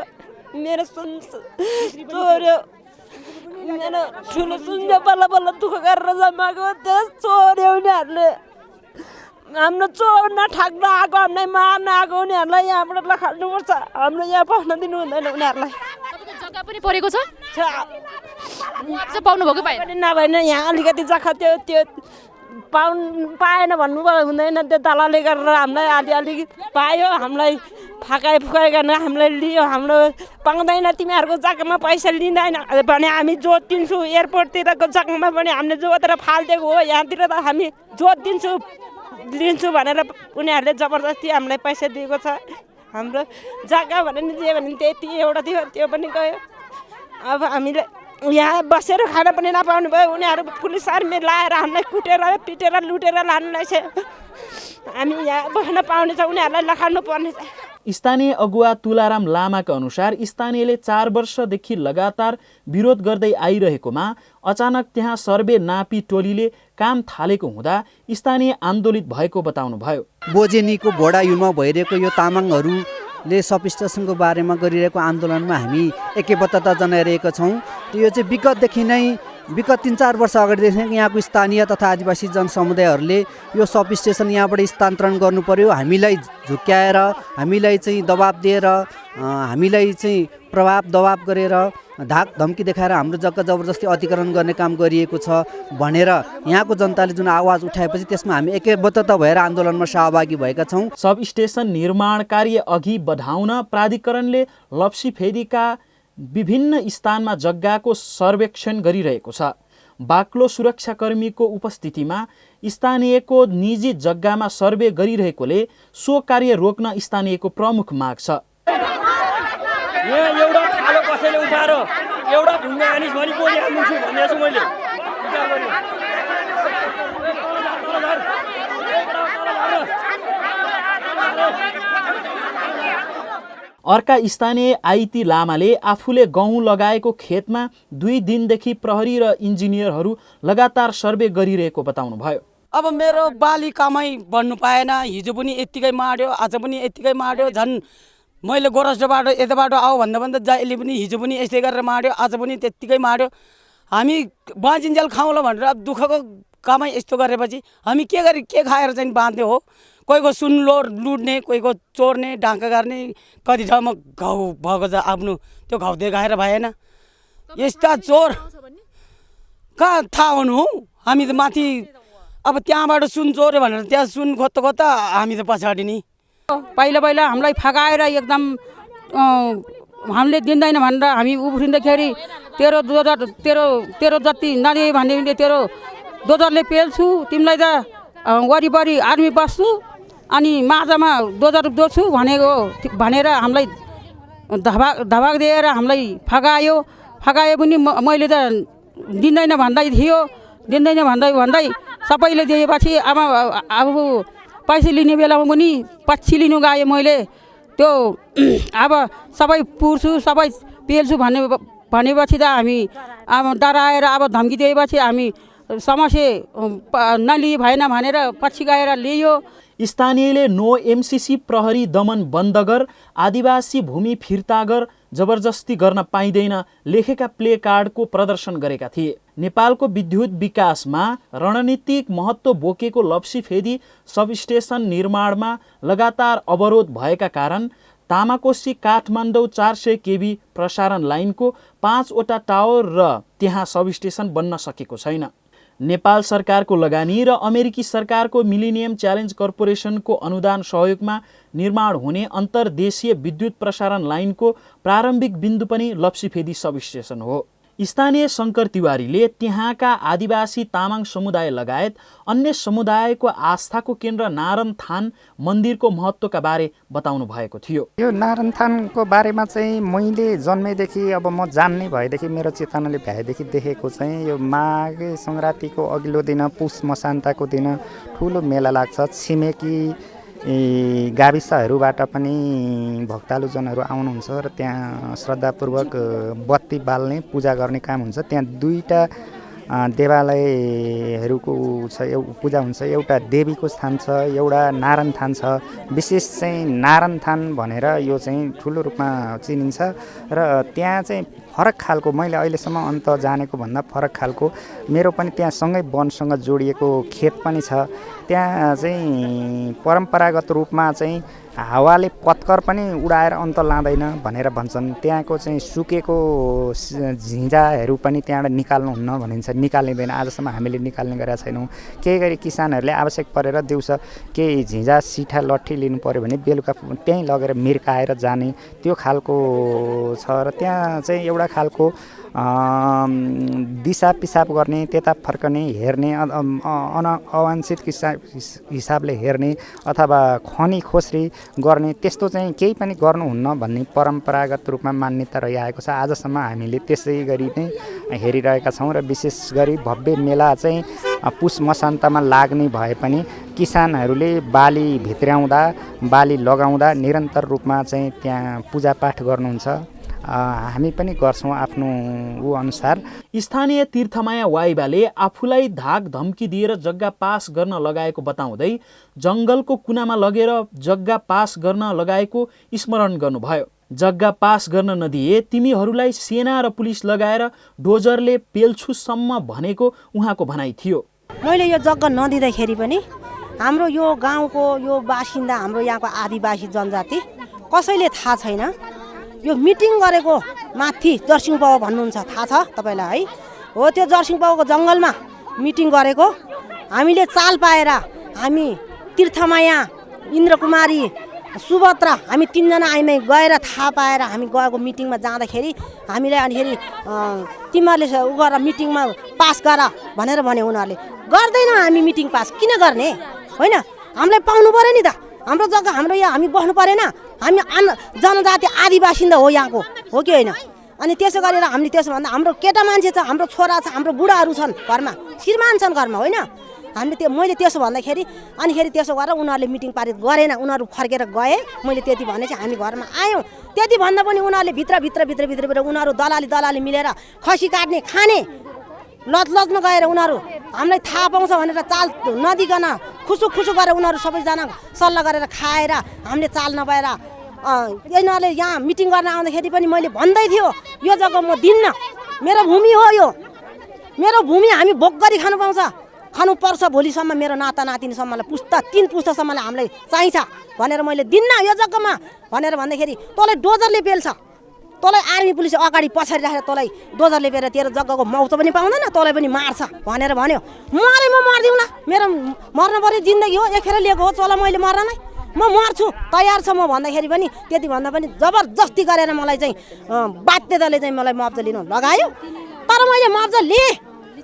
S8: मेरो सुन चोर्यो, मेरो ठुलो सुन बल्ल बल्ल दुःख गरेर जमाएको त्यस चोर्यो उनीहरूले। हाम्रो चोर्न ठग्न आएको, हामीलाई मार्न आएको उनीहरूलाई यहाँबाट लखाल्नुपर्छ, हाम्रो यहाँ पस्न दिनु हुँदैन उनीहरूलाई।
S9: जग्गा पनि परेको छ, पाउनु भएको पाएन
S8: नभएन यहाँ अलिकति जग्गा त्यो पाएन भन्नु हुँदैन। त्यो दलालले गरेर हामीलाई अलि पायो, हामीलाई फकाइ फुकाइ गर्न हामीलाई लियो। हाम्रो पाउँदैन, तिमीहरूको जग्गामा पैसा लिँदैन भने हामी जोत दिन्छु। एयरपोर्टतिरको जग्गामा पनि हामीले जोतेर फालिदिएको हो, यहाँतिर त हामी जोत लिन्छु भनेर उनीहरूले जबरजस्ती हामीलाई पैसा दिएको छ। हाम्रो जग्गा भने नि जे भने त्यति एउटा थियो, त्यो पनि गयो। अब हामीले यहाँ बसेर खाना पनि नपाउनु भयो। उनीहरू पुलिस आर्मी लाएर हामीलाई कुटेर पिटेर लुटेर लानुलाई छ। हामी यहाँ बस्न पाउने छ, उनीहरूलाई लखाल्नु पर्ने छ।
S7: स्थानीय अगुवा तुलाराम लामाका अनुसार स्थानीयले 4 वर्षदेखि लगातार विरोध गर्दै आइरहेकोमा अचानक त्यहाँ सर्वे नापी टोलीले काम थालेको हुँदा स्थानीय आन्दोलित भएको बताउनुभयो।
S10: बोजेनीको भोडायुलमा भइरहेको यो तामाङहरूले सब स्टेसनको बारेमा गरिरहेको आन्दोलनमा हामी एकबद्धता जनाइरहेका छौँ। यो चाहिँ विगत 3-4 वर्ष अगाडिदेखि यहाँको स्थानीय तथा आदिवासी जनसमुदायहरूले यो सब स्टेसन यहाँबाट स्थानान्तरण गर्नु पर्यो, हामीलाई झुक्क्याएर, हामीलाई चाहिँ दबाब दिएर, हामीलाई चाहिँ प्रभाव दबाब गरेर, धाक धम्की देखाएर हाम्रो जग्गा जबरजस्ती अतिक्रमण गर्ने काम गरिएको छ भनेर यहाँको जनताले जुन आवाज उठाएपछि त्यसमा हामी एकबद्धता भएर आन्दोलनमा सहभागी भएका छौँ।
S7: सब स्टेसन निर्माण कार्य अघि बढाउन प्राधिकरणले लप्सी फेदीका विभिन्न स्थानमा जग्गाको सर्वेक्षण गरिरहेको छ। बाक्लो सुरक्षाकर्मीको उपस्थितिमा स्थानीयको निजी जग्गामा सर्वे गरिरहेकोले सो कार्य रोक्न स्थानीयको प्रमुख माग छ।
S11: यहाँ एउटा खालो कसैले उठाएर एउटा ढुङ्गा हानिस् भने गोली हाल्छु भनेको छु मैले।
S7: अर्का स्थानीय आइती लामाले आफूले गहुँ लगाएको खेतमा 2 दिनदेखि प्रहरी र इन्जिनियरहरू लगातार सर्वे गरिरहेको बताउनुभयो।
S12: अब मेरो बाली कमाइ बढ्नु पाएन, हिजो पनि यत्तिकै माड्यो, आज पनि यत्तिकै माड्यो। झन् मैले गोरसबाट यताबाट आऊ भन्दा जहिले पनि हिजो पनि यस्तै गरेर माड्यो, आज पनि त्यत्तिकै माड्यो। हामी बाँचिन्जेल खाउँला भनेर अब दुःखको कमाइ यस्तो गरेपछि हामी के खाएर चाहिँ बाँध्ने हो। कोहीको सुन लुट्ने, कोहीको चोर्ने, ढाका गर्ने, कति ठाउँमा घाउ भएको छ आफ्नो त्यो घाउ देखाएर भएन। यस्ता चोर कहाँ थाहा हुनु हौ। हामी त माथि अब त्यहाँबाट सुन चोर्यो भनेर त्यहाँ सुन खोज्दा हामी त पछाडि नि।
S13: पहिला हामीलाई फगाएर एकदम हामीले दिँदैन भनेर हामी उफ्रिँदाखेरि तेरो जति नदिए भने तेरो दोजरले पेल्छु, तिमीलाई त वरिपरि आर्मी बस्छु अनि माझमा दोजर दोर्छु भनेर हामीलाई धबाक दिएर हामीलाई फगायो पनि। मैले त दिँदैन भन्दै सबैले दिएपछि अब पैसा लिने बेलामा पनि पछि लिनु गएँ मैले। त्यो अब सबै पुर्छु सबै पेल्छु भनेपछि त हामी अब डराएर अब धम्की दिएपछि हामी समस्या नलिए भएन भनेर पछि गएर लियो।
S7: स्थानीयले नो एमसीसी प्रहरी दमन बन्द गर, आदिवासी भूमि फिर्ता गर, जबरजस्ती गर्न पाइँदैन लेखेका प्ले कार्डको प्रदर्शन गरेका थिए। नेपालको विद्युत विकासमा रणनीतिक महत्त्व बोकेको लप्सीफेदी सबस्टेसन निर्माणमा लगातार अवरोध भएका कारण तामाकोसी काठमाडौँ 400 केबी प्रसारण लाइनको 5 वटा टावर र त्यहाँ सबस्टेसन बन्न सकेको छैन। नेपाल सरकारको लगानी र अमेरिकी सरकारको मिलेनियम च्यालेन्ज कर्पोरेसनको अनुदान सहयोगमा निर्माण हुने अन्तर्देशीय विद्युत प्रसारण लाइनको प्रारम्भिक बिन्दु पनि लप्सीफेदी सबस्टेसन हो। स्थानीय शङ्कर तिवारीले त्यहाँका आदिवासी तामाङ समुदाय लगायत अन्य समुदायको आस्थाको केन्द्र नारायणथान मन्दिरको महत्त्वका बारे बताउनु भएको थियो।
S9: यो नारायणथानको बारेमा चाहिँ मैले जन्मेदेखि अब म जान्ने भएदेखि मेरो चेतनाले भ्याएदेखि देखेको चाहिँ यो माघे सङ्क्रान्तिको अघिल्लो दिन पुष मसान्तको दिन ठुलो मेला लाग्छ। छिमेकी गाविसहरूबाट पनि भक्तालुजनहरू आउनुहुन्छ र त्यहाँ श्रद्धापूर्वक बत्ती बाल्ने पूजा गर्ने काम हुन्छ। त्यहाँ दुईवटा देवालयहरूको पूजा हुन्छ। एउटा देवीको स्थान छ, एउटा नारायण थान छ। विशेष चाहिँ नारायण थान भनेर यो चाहिँ ठुलो रूपमा चिनिन्छ र त्यहाँ चाहिँ फरक खालको, मैले अहिलेसम्म अन्त जानेको भन्दा फरक खालको मेरो पनि त्यहाँ सँगै वनसँग जोडिएको खेत पनि छ। त्यहाँ चाहिँ परम्परागत रूपमा चाहिँ हावाले पत्कर पनि उडाएर अन्त लाँदैन भनेर भन्छन्। त्यहाँको चाहिँ सुकेको झिँजाहरू पनि त्यहाँबाट निकाल्नुहुन्न भनिन्छ, निकालिँदैन। आजसम्म हामीले निकाल्ने गरेका छैनौँ। केही गरी किसानहरूले आवश्यक परेर दिउँसो केही झिँजा सिठा लट्ठी लिनु पऱ्यो भने बेलुका त्यहीँ लगेर मिर्काएर जाने त्यो खालको छ। र त्यहाँ चाहिँ एउटा खालको दिशा पिसाब गर्ने, त्यता फर्कने, हेर्ने, अवांछित हिसाबले हेर्ने अथवा खनी खोस्री गर्ने त्यस्तो चाहिँ केही पनि गर्नुहुन्न भन्ने परम्परागत रूपमा मान्यता रहिआएको छ। आजसम्म हामीले त्यसै गरी नै हेरिरहेका छौँ। र विशेष गरी भव्य मेला चाहिँ पुष मसान्तमा लाग्ने भए पनि किसानहरूले बाली भित्र्याउँदा, बाली लगाउँदा निरन्तर रूपमा चाहिँ त्यहाँ पूजापाठ गर्नुहुन्छ। हामी पनि गर्छौँ आफ्नो ऊ अनुसार।
S7: स्थानीय तीर्थमाया वाइबाले आफूलाई धाक धम्की दिएर जग्गा पास गर्न लगाएको बताउँदै जङ्गलको कुनामा लगेर जग्गा पास गर्न लगाएको स्मरण गर्नुभयो। जग्गा पास गर्न नदिए तिमीहरूलाई सेना र पुलिस लगाएर डोजरले पेल्छुसम्म भनेको उहाँको भनाइ थियो।
S14: मैले यो जग्गा नदिँदाखेरि पनि हाम्रो यो गाउँको यो बासिन्दा, हाम्रो यहाँको आदिवासी जनजाति कसैले थाहा छैन। यो मिटिङ गरेको माथि जर्सिङपाउ भन्नुहुन्छ, थाहा छ तपाईँलाई है? हो, त्यो जर्सिङपाउको जङ्गलमा मिटिङ गरेको हामीले चाल पाएर हामी तीर्थमाया, इन्द्रकुमारी, सुभद्रा हामी तीनजना आइमै गएर थाहा पाएर हामी गएको मिटिङमा जाँदाखेरि हामीलाई अनिखेरि तिमीहरूले उ गरेर मिटिङमा पास गर भनेर भन्यो उनीहरूले। गर्दैनौँ हामी मिटिङ पास, किन गर्ने होइन? हामीलाई पाउनु पऱ्यो नि त, हाम्रो जग्गा हाम्रो यहाँ हामी बस्नु परेन? हामी जनजाति आदिवासिन्दा हो यहाँको, हो कि होइन? अनि त्यसो गरेर हामीले त्यसो भन्दा हाम्रो केटा मान्छे छ, हाम्रो छोरा छ, हाम्रो बुढाहरू छन् घरमा, श्रीमान छन् घरमा, होइन? हामीले मैले त्यसो भन्दाखेरि अनिखेरि त्यसो गरेर उनीहरूले मिटिङ पारित गरेन, उनीहरू फर्केर गए। मैले त्यति भनेपछि हामी घरमा आयौँ। त्यति भन्दा पनि उनीहरूले भित्र उनीहरू दलाली मिलेर खसी काट्ने, खाने लज्नु गएर उनीहरू हामीलाई थाहा पाउँछ भनेर चाल नदिकन खुसुक गरेर उनीहरू सबैजना सल्लाह गरेर खाएर हामीले चाल नपाएर यिनीहरूले यहाँ मिटिङ गर्न आउँदाखेरि पनि मैले भन्दै थियो यो जग्गा म दिन्न, मेरो भूमि हो यो, मेरो भूमि हामी भोग गरी खानु पर्छ भोलिसम्म, मेरो नाता नातिनीसम्मलाई तीन पुस्तासम्मलाई हामीलाई चाहिन्छ भनेर मैले दिन्न यो जग्गामा भनेर भन्दाखेरि तँलाई डोजरले पेल्छ, तँलाई आर्मी पुलिस अगाडि पछाडि राखेर तँलाई डोजरले पेरेर तेरो जग्गाको मौत पनि पाउँदैन, तँलाई पनि मार्छ भनेर भन्यो। मरे म मर्दिउँला, मेरो मर्न पर्ने जिन्दगी हो, एखेर लिएको हो, चल मैले मर्न नै म मर्छु तयार छ म भन्दाखेरि पनि त्यति भन्दा पनि जबरजस्ती गरेर मलाई चाहिँ बाध्यताले चाहिँ मलाई मुआवजा लिनु लगायो। तर मैले मुआवजा लिएँ,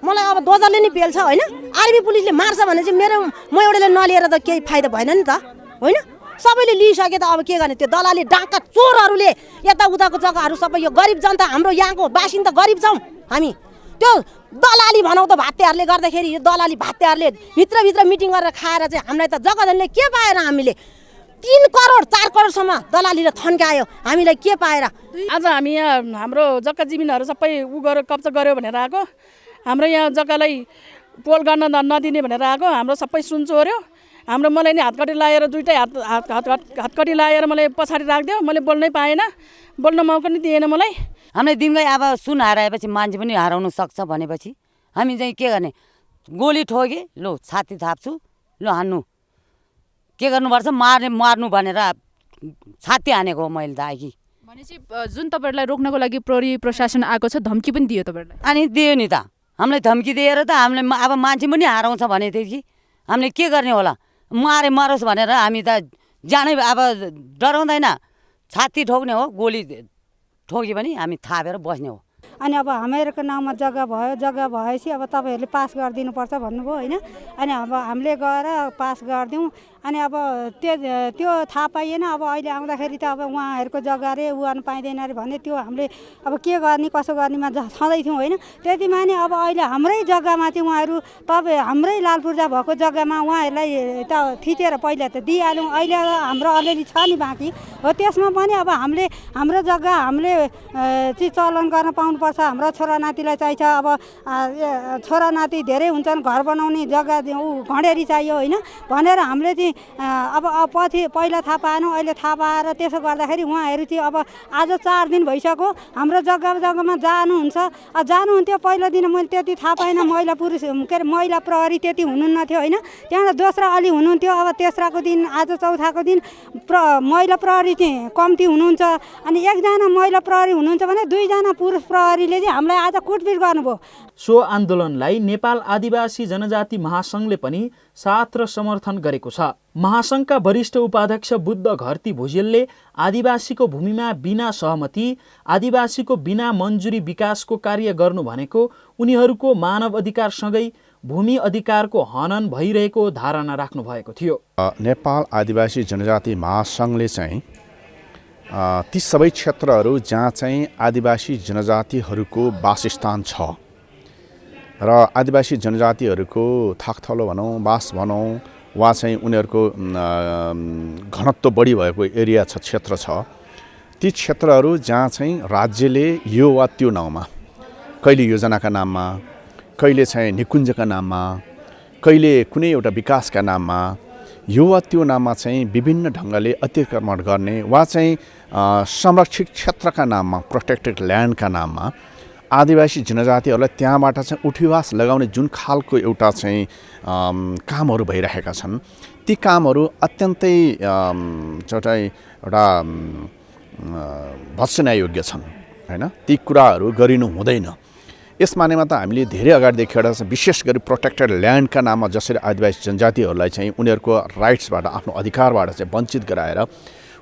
S14: मलाई अब डोजरले नि पेल्छ होइन, आर्मी पुलिसले मार्छ भने चाहिँ मेरो म एउटाले नलिएर त केही फाइदा भएन नि त, होइन? सबैले लिइसके त अब के गर्ने? त्यो दलाली डाका चोरहरूले यताउताको जग्गाहरू सबै यो गरिब जनता, हाम्रो यहाँको बासिन्दा गरिब छौँ हामी, त्यो दलाली भनौँ त भात्तेहरूले गर्दाखेरि यो दलाली भात्तेहरूले भित्र मिटिङ गरेर खाएर चाहिँ हामीलाई त जग्गा धनीले के पाएर हामीले 3 करोड 4 करोडसम्म दलालीले थन्कायो, हामीलाई के पाएर?
S13: आज हामी यहाँ हाम्रो जग्गा जमिनहरू सबै उ गरेर कब्जा गर्यो भनेर आएको, हाम्रो यहाँ जग्गालाई पोल गर्न नदिने भनेर आएको, हाम्रो सबै सुन चोर्यो। हाम्रो मलाई नि हातकटी लाएर दुइटै हातकटी लाएर मलाई पछाडि राखिदियो। मैले बोल्नै पाएन, बोल्न मौका नि दिएन मलाई।
S15: हामीलाई दिनकै अब सुन हराएपछि मान्छे पनि हराउन सक्छ भनेपछि हामी चाहिँ के गर्ने? गोली ठोके, लो छाती थाप्छु, लो हान्नु, के गर्नुपर्छ? मार्नु भनेर छाती हानेको हो मैले त अघि।
S2: भनेपछि जुन तपाईँहरूलाई रोक्नको लागि प्रहरी प्रशासन आएको छ धम्की पनि दियो तपाईँहरूलाई?
S15: अनि दियो नि त, हामीलाई धम्की दिएर त हामीलाई अब मान्छे पनि हराउँछ भने थियो कि हामीले के गर्ने होला? मरोस् भनेर हामी त जानै अब डराउँदैन, छाती ठोक्ने हो, गोली ठोक्यो भने हामी थापेर बस्ने हो।
S16: अनि अब हामीहरूको नाउँमा जग्गा भयो, जग्गा भएपछि अब तपाईँहरूले पास गरिदिनुपर्छ भन्नुभयो होइन। अनि अब हामीले गएर पास गरिदिउँ। अनि अब त्यो थाहा पाइएन। अब अहिले आउँदाखेरि त अब उहाँहरूको जग्गा रे उहाँ पाइँदैन अरे भने त्यो हामीले अब के गर्ने कसो गर्नेमा छँदै थियौँ होइन। त्यतिमा नि अब अहिले हाम्रै जग्गामा चाहिँ उहाँहरू तपाईँ हाम्रै लाल पूर्जा भएको जग्गामा उहाँहरूलाई त थिचेर पहिला त दिइहाल्यौँ। अहिले हाम्रो अलिअलि छ नि बाँकी हो, त्यसमा पनि अब हामीले हाम्रो जग्गा हामीले चाहिँ चलन गर्न पाउनुपर्छ। हाम्रो छोरानातीलाई चाहिन्छ। अब छोरानाती धेरै हुन्छन्, घर बनाउने जग्गा घडेरी चाहियो होइन भनेर हामीले चाहिँ अब पछि पहिला थाहा पाएनौँ, अहिले थाहा पाएर त्यसो गर्दाखेरि उहाँहरू चाहिँ अब आज 4 दिन भइसक्यो हाम्रो जग्गामा जानुहुन्थ्यो। पहिलो दिन मैले त्यति थाहा पाइनँ, महिला पुरुष के अरे महिला प्रहरी त्यति हुनुहुन्न थियो होइन। त्यहाँबाट दोस्रो अलि हुनुहुन्थ्यो। अब तेस्राको दिन आज चौथाको दिन महिला प्रहरी चाहिँ कम्ती हुनुहुन्छ। अनि 1 जना महिला प्रहरी हुनुहुन्छ भने 2 जना पुरुष प्रहरीले चाहिँ हामीलाई आज कुटपिट गर्नुभयो।
S7: सो आन्दोलनलाई नेपाल आदिवासी जनजाति महासङ्घले पनि साथ र समर्थन गरेको छ। महासङ्घका वरिष्ठ उपाध्यक्ष बुद्ध घरती भुजेलले आदिवासीको भूमिमा बिना सहमति, आदिवासीको बिना मन्जुरी विकासको कार्य गर्नु भनेको उनीहरूको मानव अधिकारसँगै भूमि अधिकारको हनन भइरहेको धारणा राख्नु भएको थियो।
S17: नेपाल आदिवासी जनजाति महासङ्घले चाहिँ ती सबै क्षेत्रहरू जहाँ चाहिँ आदिवासी जनजातिहरूको वासस्थान छ र आदिवासी जनजातिहरूको थाकथलो भनौँ, बास भनौँ, वा चाहिँ उनीहरूको घनत्व बढी भएको एरिया छ, क्षेत्र छ, ती क्षेत्रहरू जहाँ चाहिँ राज्यले यो वा त्यो नाउँमा, कहिले योजनाका नाममा, कहिले चाहिँ निकुञ्जका नाममा, कहिले कुनै एउटा विकासका नाममा, यो वा त्यो नाममा चाहिँ विभिन्न ढङ्गले अतिक्रमण गर्ने वा चाहिँ संरक्षित क्षेत्रका नाममा, प्रोटेक्टेड ल्यान्डका नाममा आदिवासी जनजातिहरूलाई त्यहाँबाट चाहिँ उठिवास लगाउने जुन खालको एउटा चाहिँ कामहरू भइरहेका छन्, ती कामहरू अत्यन्तै एउटा भत्सनायोग्य छन् होइन। ती कुराहरू गरिनु हुँदैन। यस मानेमा त हामीले धेरै अगाडिदेखि एउटा विशेष गरी प्रोटेक्टेड ल्यान्डका नाममा जसरी आदिवासी जनजातिहरूलाई चाहिँ उनीहरूको राइट्सबाट, आफ्नो अधिकारबाट चाहिँ वञ्चित गराएर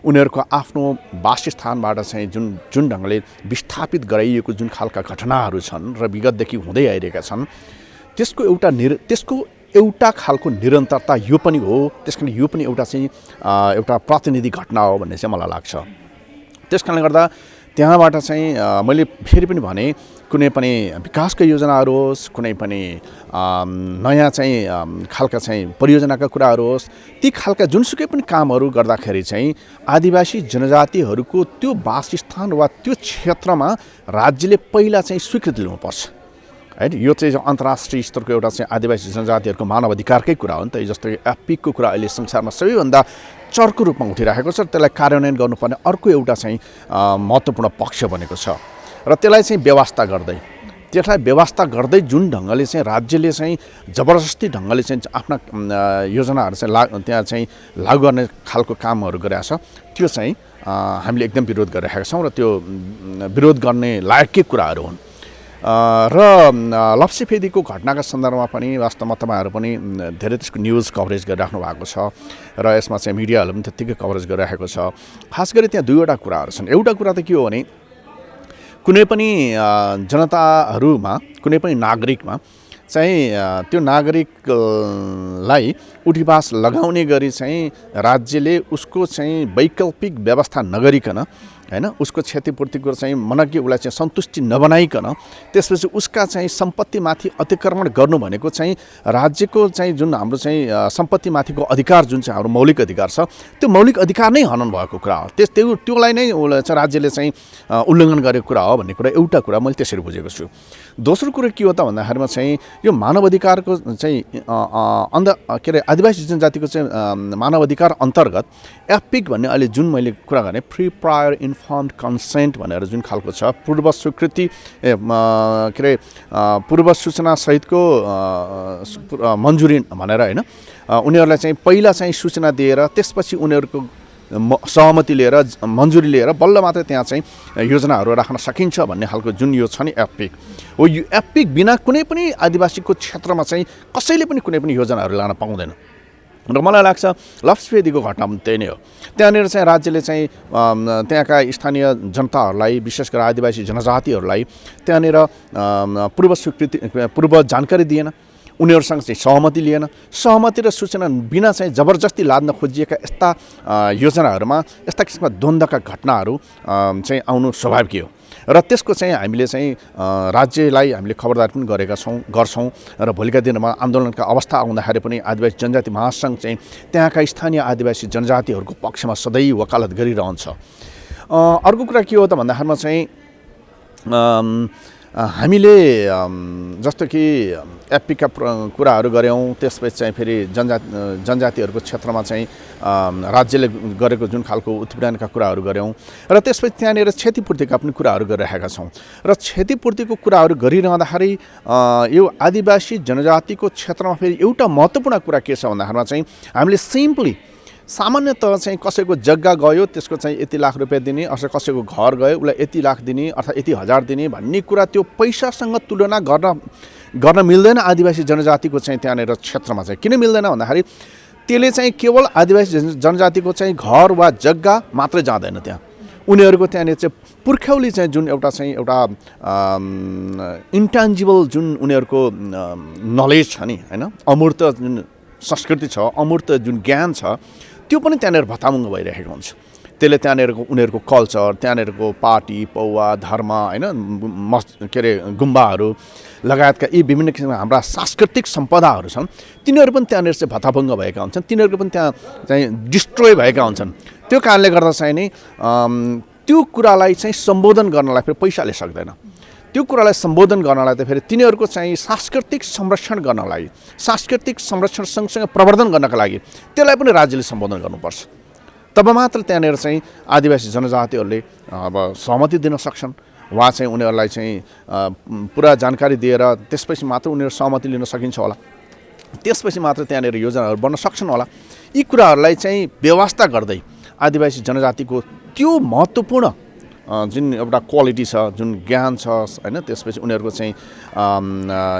S17: उनीहरूको आफ्नो वासस्थानबाट चाहिँ जुन ढङ्गले विस्थापित गराइएको जुन खालका घटनाहरू छन् र विगतदेखि हुँदै आइरहेका छन्, त्यसको एउटा खालको निरन्तरता यो पनि हो। त्यसकारण यो पनि एउटा चाहिँ एउटा प्रतिनिधि घटना हो भन्ने चाहिँ मलाई लाग्छ। त्यसकारणले गर्दा त्यहाँबाट चाहिँ मैले फेरि पनि भने, कुनै पनि विकासको योजनाहरू होस्, कुनै पनि नयाँ चाहिँ खालका चाहिँ परियोजनाका कुराहरू होस्, ती खालका जुनसुकै पनि कामहरू गर्दाखेरि चाहिँ आदिवासी जनजातिहरूको त्यो वासस्थान वा त्यो क्षेत्रमा राज्यले पहिला चाहिँ स्वीकृति लिनुपर्छ होइन। यो चाहिँ अन्तर्राष्ट्रिय स्तरको एउटा चाहिँ आदिवासी जनजातिहरूको मानव अधिकारकै कुरा हो नि त। जस्तो एपिकको कुरा अहिले संसारमा सबैभन्दा चर्को रूपमा उठिरहेको छ, त्यसलाई कार्यान्वयन गर्नुपर्ने अर्को एउटा चाहिँ महत्त्वपूर्ण पक्ष बनेको छ र त्यसलाई चाहिँ व्यवस्था गर्दै जुन ढङ्गले चाहिँ राज्यले चाहिँ जबरजस्ती ढङ्गले चाहिँ आफ्ना योजनाहरू चाहिँ त्यहाँ चाहिँ लागू गर्ने खालको कामहरू गरेको छ, त्यो चाहिँ हामीले एकदम विरोध गरिरहेका छौँ र त्यो विरोध गर्ने लायककै कुराहरू हुन्। र लप्सीफेदीको घटनाका सन्दर्भमा पनि वास्तवमा तपाईँहरू पनि धेरै त्यसको न्युज कभरेज गरिराख्नु भएको छ र यसमा चाहिँ मिडियाहरूले पनि त्यत्तिकै कभरेज गरिरहेको छ। खास गरी त्यहाँ 2वटा कुराहरू छन्। एउटा कुरा त के हो भने, कुनै पनि जनताहरूमा, कुनै पनि नागरिकमा चाहिँ त्यो नागरिकलाई उठिवास लगाउने गरी चाहिँ राज्यले उसको चाहिँ वैकल्पिक व्यवस्था नगरिकन हैन, उसको क्षतिपूर्तिको चाहिँ मनज्ञ उसलाई चाहिँ सन्तुष्टि नबनाइकन त्यसपछि उसका चाहिँ सम्पत्तिमाथि अतिक्रमण गर्नु भनेको चाहिँ राज्यको चाहिँ जुन हाम्रो चाहिँ सम्पत्तिमाथिको अधिकार जुन चाहिँ हाम्रो मौलिक अधिकार छ, त्यो मौलिक अधिकार नै हनन भएको कुरा हो। त्योलाई नै चाहिँ राज्यले चाहिँ उल्लङ्घन गरेको कुरा हो भन्ने कुरा एउटा कुरा मैले त्यसरी बुझेको छु। दोस्रो कुरो के हो त भन्दाखेरिमा चाहिँ यो मानव अधिकारको चाहिँ के अरे आदिवासी जनजातिको चाहिँ मानव अधिकार अन्तर्गत एपिक भन्ने अहिले जुन मैले कुरा गरेँ प्री प्रायर इन्फर्म्ड कन्सेन्ट भनेर जुन खालको छ पूर्व स्वीकृति के अरे पूर्व सूचना सहितको मन्जुरी भनेर होइन उनीहरूलाई चाहिँ पहिला चाहिँ सूचना दिएर त्यसपछि उनीहरूको सहमति लिएर मन्जुरी लिएर बल्ल मात्रै त्यहाँ चाहिँ योजनाहरू राख्न सकिन्छ भन्ने खालको जुन यो छ नि एपिक हो यो एपिक बिना कुनै पनि आदिवासीको क्षेत्रमा चाहिँ कसैले पनि कुनै पनि योजनाहरू लान पाउँदैन र मलाई लाग्छ लप्सीवेदीको घटना पनि त्यही नै हो त्यहाँनिर चाहिँ राज्यले चाहिँ त्यहाँका स्थानीय जनताहरूलाई विशेष गरेर आदिवासी जनजातिहरूलाई त्यहाँनिर पूर्व जानकारी दिएन उनीहरूसँग चाहिँ सहमति लिएन सहमति र सूचना बिना चाहिँ जबरजस्ती लाद्न खोजिएका यस्ता योजनाहरूमा यस्ता किसिमका द्वन्द्वका घटनाहरू चाहिँ आउनु स्वाभाविक हो र त्यसको चाहिँ हामीले चाहिँ राज्यलाई हामीले खबरदार पनि गर्छौँ र भोलिका दिनमा आन्दोलनका अवस्था आउँदाखेरि पनि आदिवासी जनजाति महासङ्घ चाहिँ त्यहाँका स्थानीय आदिवासी जनजातिहरूको पक्षमा सधैँ वकालत गरिरहन्छ। अर्को कुरा के हो त भन्दाखेरिमा चाहिँ हामीले जस्तो कि एपिका कुराहरू गऱ्यौँ त्यसपछि चाहिँ फेरि जनजातिहरूको क्षेत्रमा चाहिँ राज्यले गरेको जुन खालको उत्पीडनका कुराहरू गऱ्यौँ र त्यसपछि त्यहाँनिर क्षतिपूर्तिका पनि कुराहरू गरिरहेका छौँ र क्षतिपूर्तिको कुराहरू गरिरहँदाखेरि यो आदिवासी जनजातिको क्षेत्रमा फेरि एउटा महत्त्वपूर्ण कुरा के छ भन्दाखेरिमा चाहिँ हामीले सिम्पली सामान्यतः चाहिँ कसैको जग्गा गयो त्यसको चाहिँ यति लाख रुपियाँ दिने अथवा कसैको घर गयो उसलाई यति लाख दिने अथवा यति हजार दिने भन्ने कुरा त्यो पैसासँग तुलना गर्न मिल्दैन आदिवासी जनजातिको चाहिँ त्यहाँनिर क्षेत्रमा चाहिँ किन मिल्दैन भन्दाखेरि त्यसले चाहिँ केवल आदिवासी जनजातिको चाहिँ घर वा जग्गा मात्रै जाँदैन त्यहाँ उनीहरूको त्यहाँनिर चाहिँ पुर्ख्यौली चाहिँ जुन एउटा इन्टेन्जिबल जुन उनीहरूको नलेज छ नि होइन अमूर्त जुन संस्कृति छ अमूर्त जुन ज्ञान छ त्यो पनि त्यहाँनिर भत्तामुङ्ग भइरहेको हुन्छ त्यसले त्यहाँनिरको उनीहरूको कल्चर त्यहाँनिरको पार्टी पौवा धर्म होइन के अरे गुम्बाहरू लगायतका यी विभिन्न किसिमका हाम्रा सांस्कृतिक सम्पदाहरू छन् तिनीहरू पनि त्यहाँनिर चाहिँ भत्ताभङ्ग भएका हुन्छन् तिनीहरूको पनि त्यहाँ चाहिँ डिस्ट्रोय भएका हुन्छन् त्यो कारणले गर्दा चाहिँ नि त्यो कुरालाई चाहिँ सम्बोधन गर्नलाई फेरि पैसाले सक्दैन त्यो कुरालाई सम्बोधन गर्नलाई त फेरि तिनीहरूको चाहिँ सांस्कृतिक संरक्षण गर्नलाई सांस्कृतिक संरक्षण सँगसँगै प्रवर्धन गर्नका लागि त्यसलाई पनि राज्यले सम्बोधन गर्नुपर्छ तब मात्र त्यहाँनिर चाहिँ आदिवासी जनजातिहरूले अब सहमति दिन सक्छन् वा चाहिँ उनीहरूलाई चाहिँ पुरा जानकारी दिएर त्यसपछि मात्र उनीहरू सहमति लिन सकिन्छ होला त्यसपछि मात्र त्यहाँनिर योजनाहरू बन्न सक्छन् होला यी कुराहरूलाई चाहिँ व्यवस्था गर्दै आदिवासी जनजातिको त्यो महत्त्वपूर्ण जुन एउटा क्वालिटी छ जुन ज्ञान छ होइन त्यसपछि उनीहरूको चाहिँ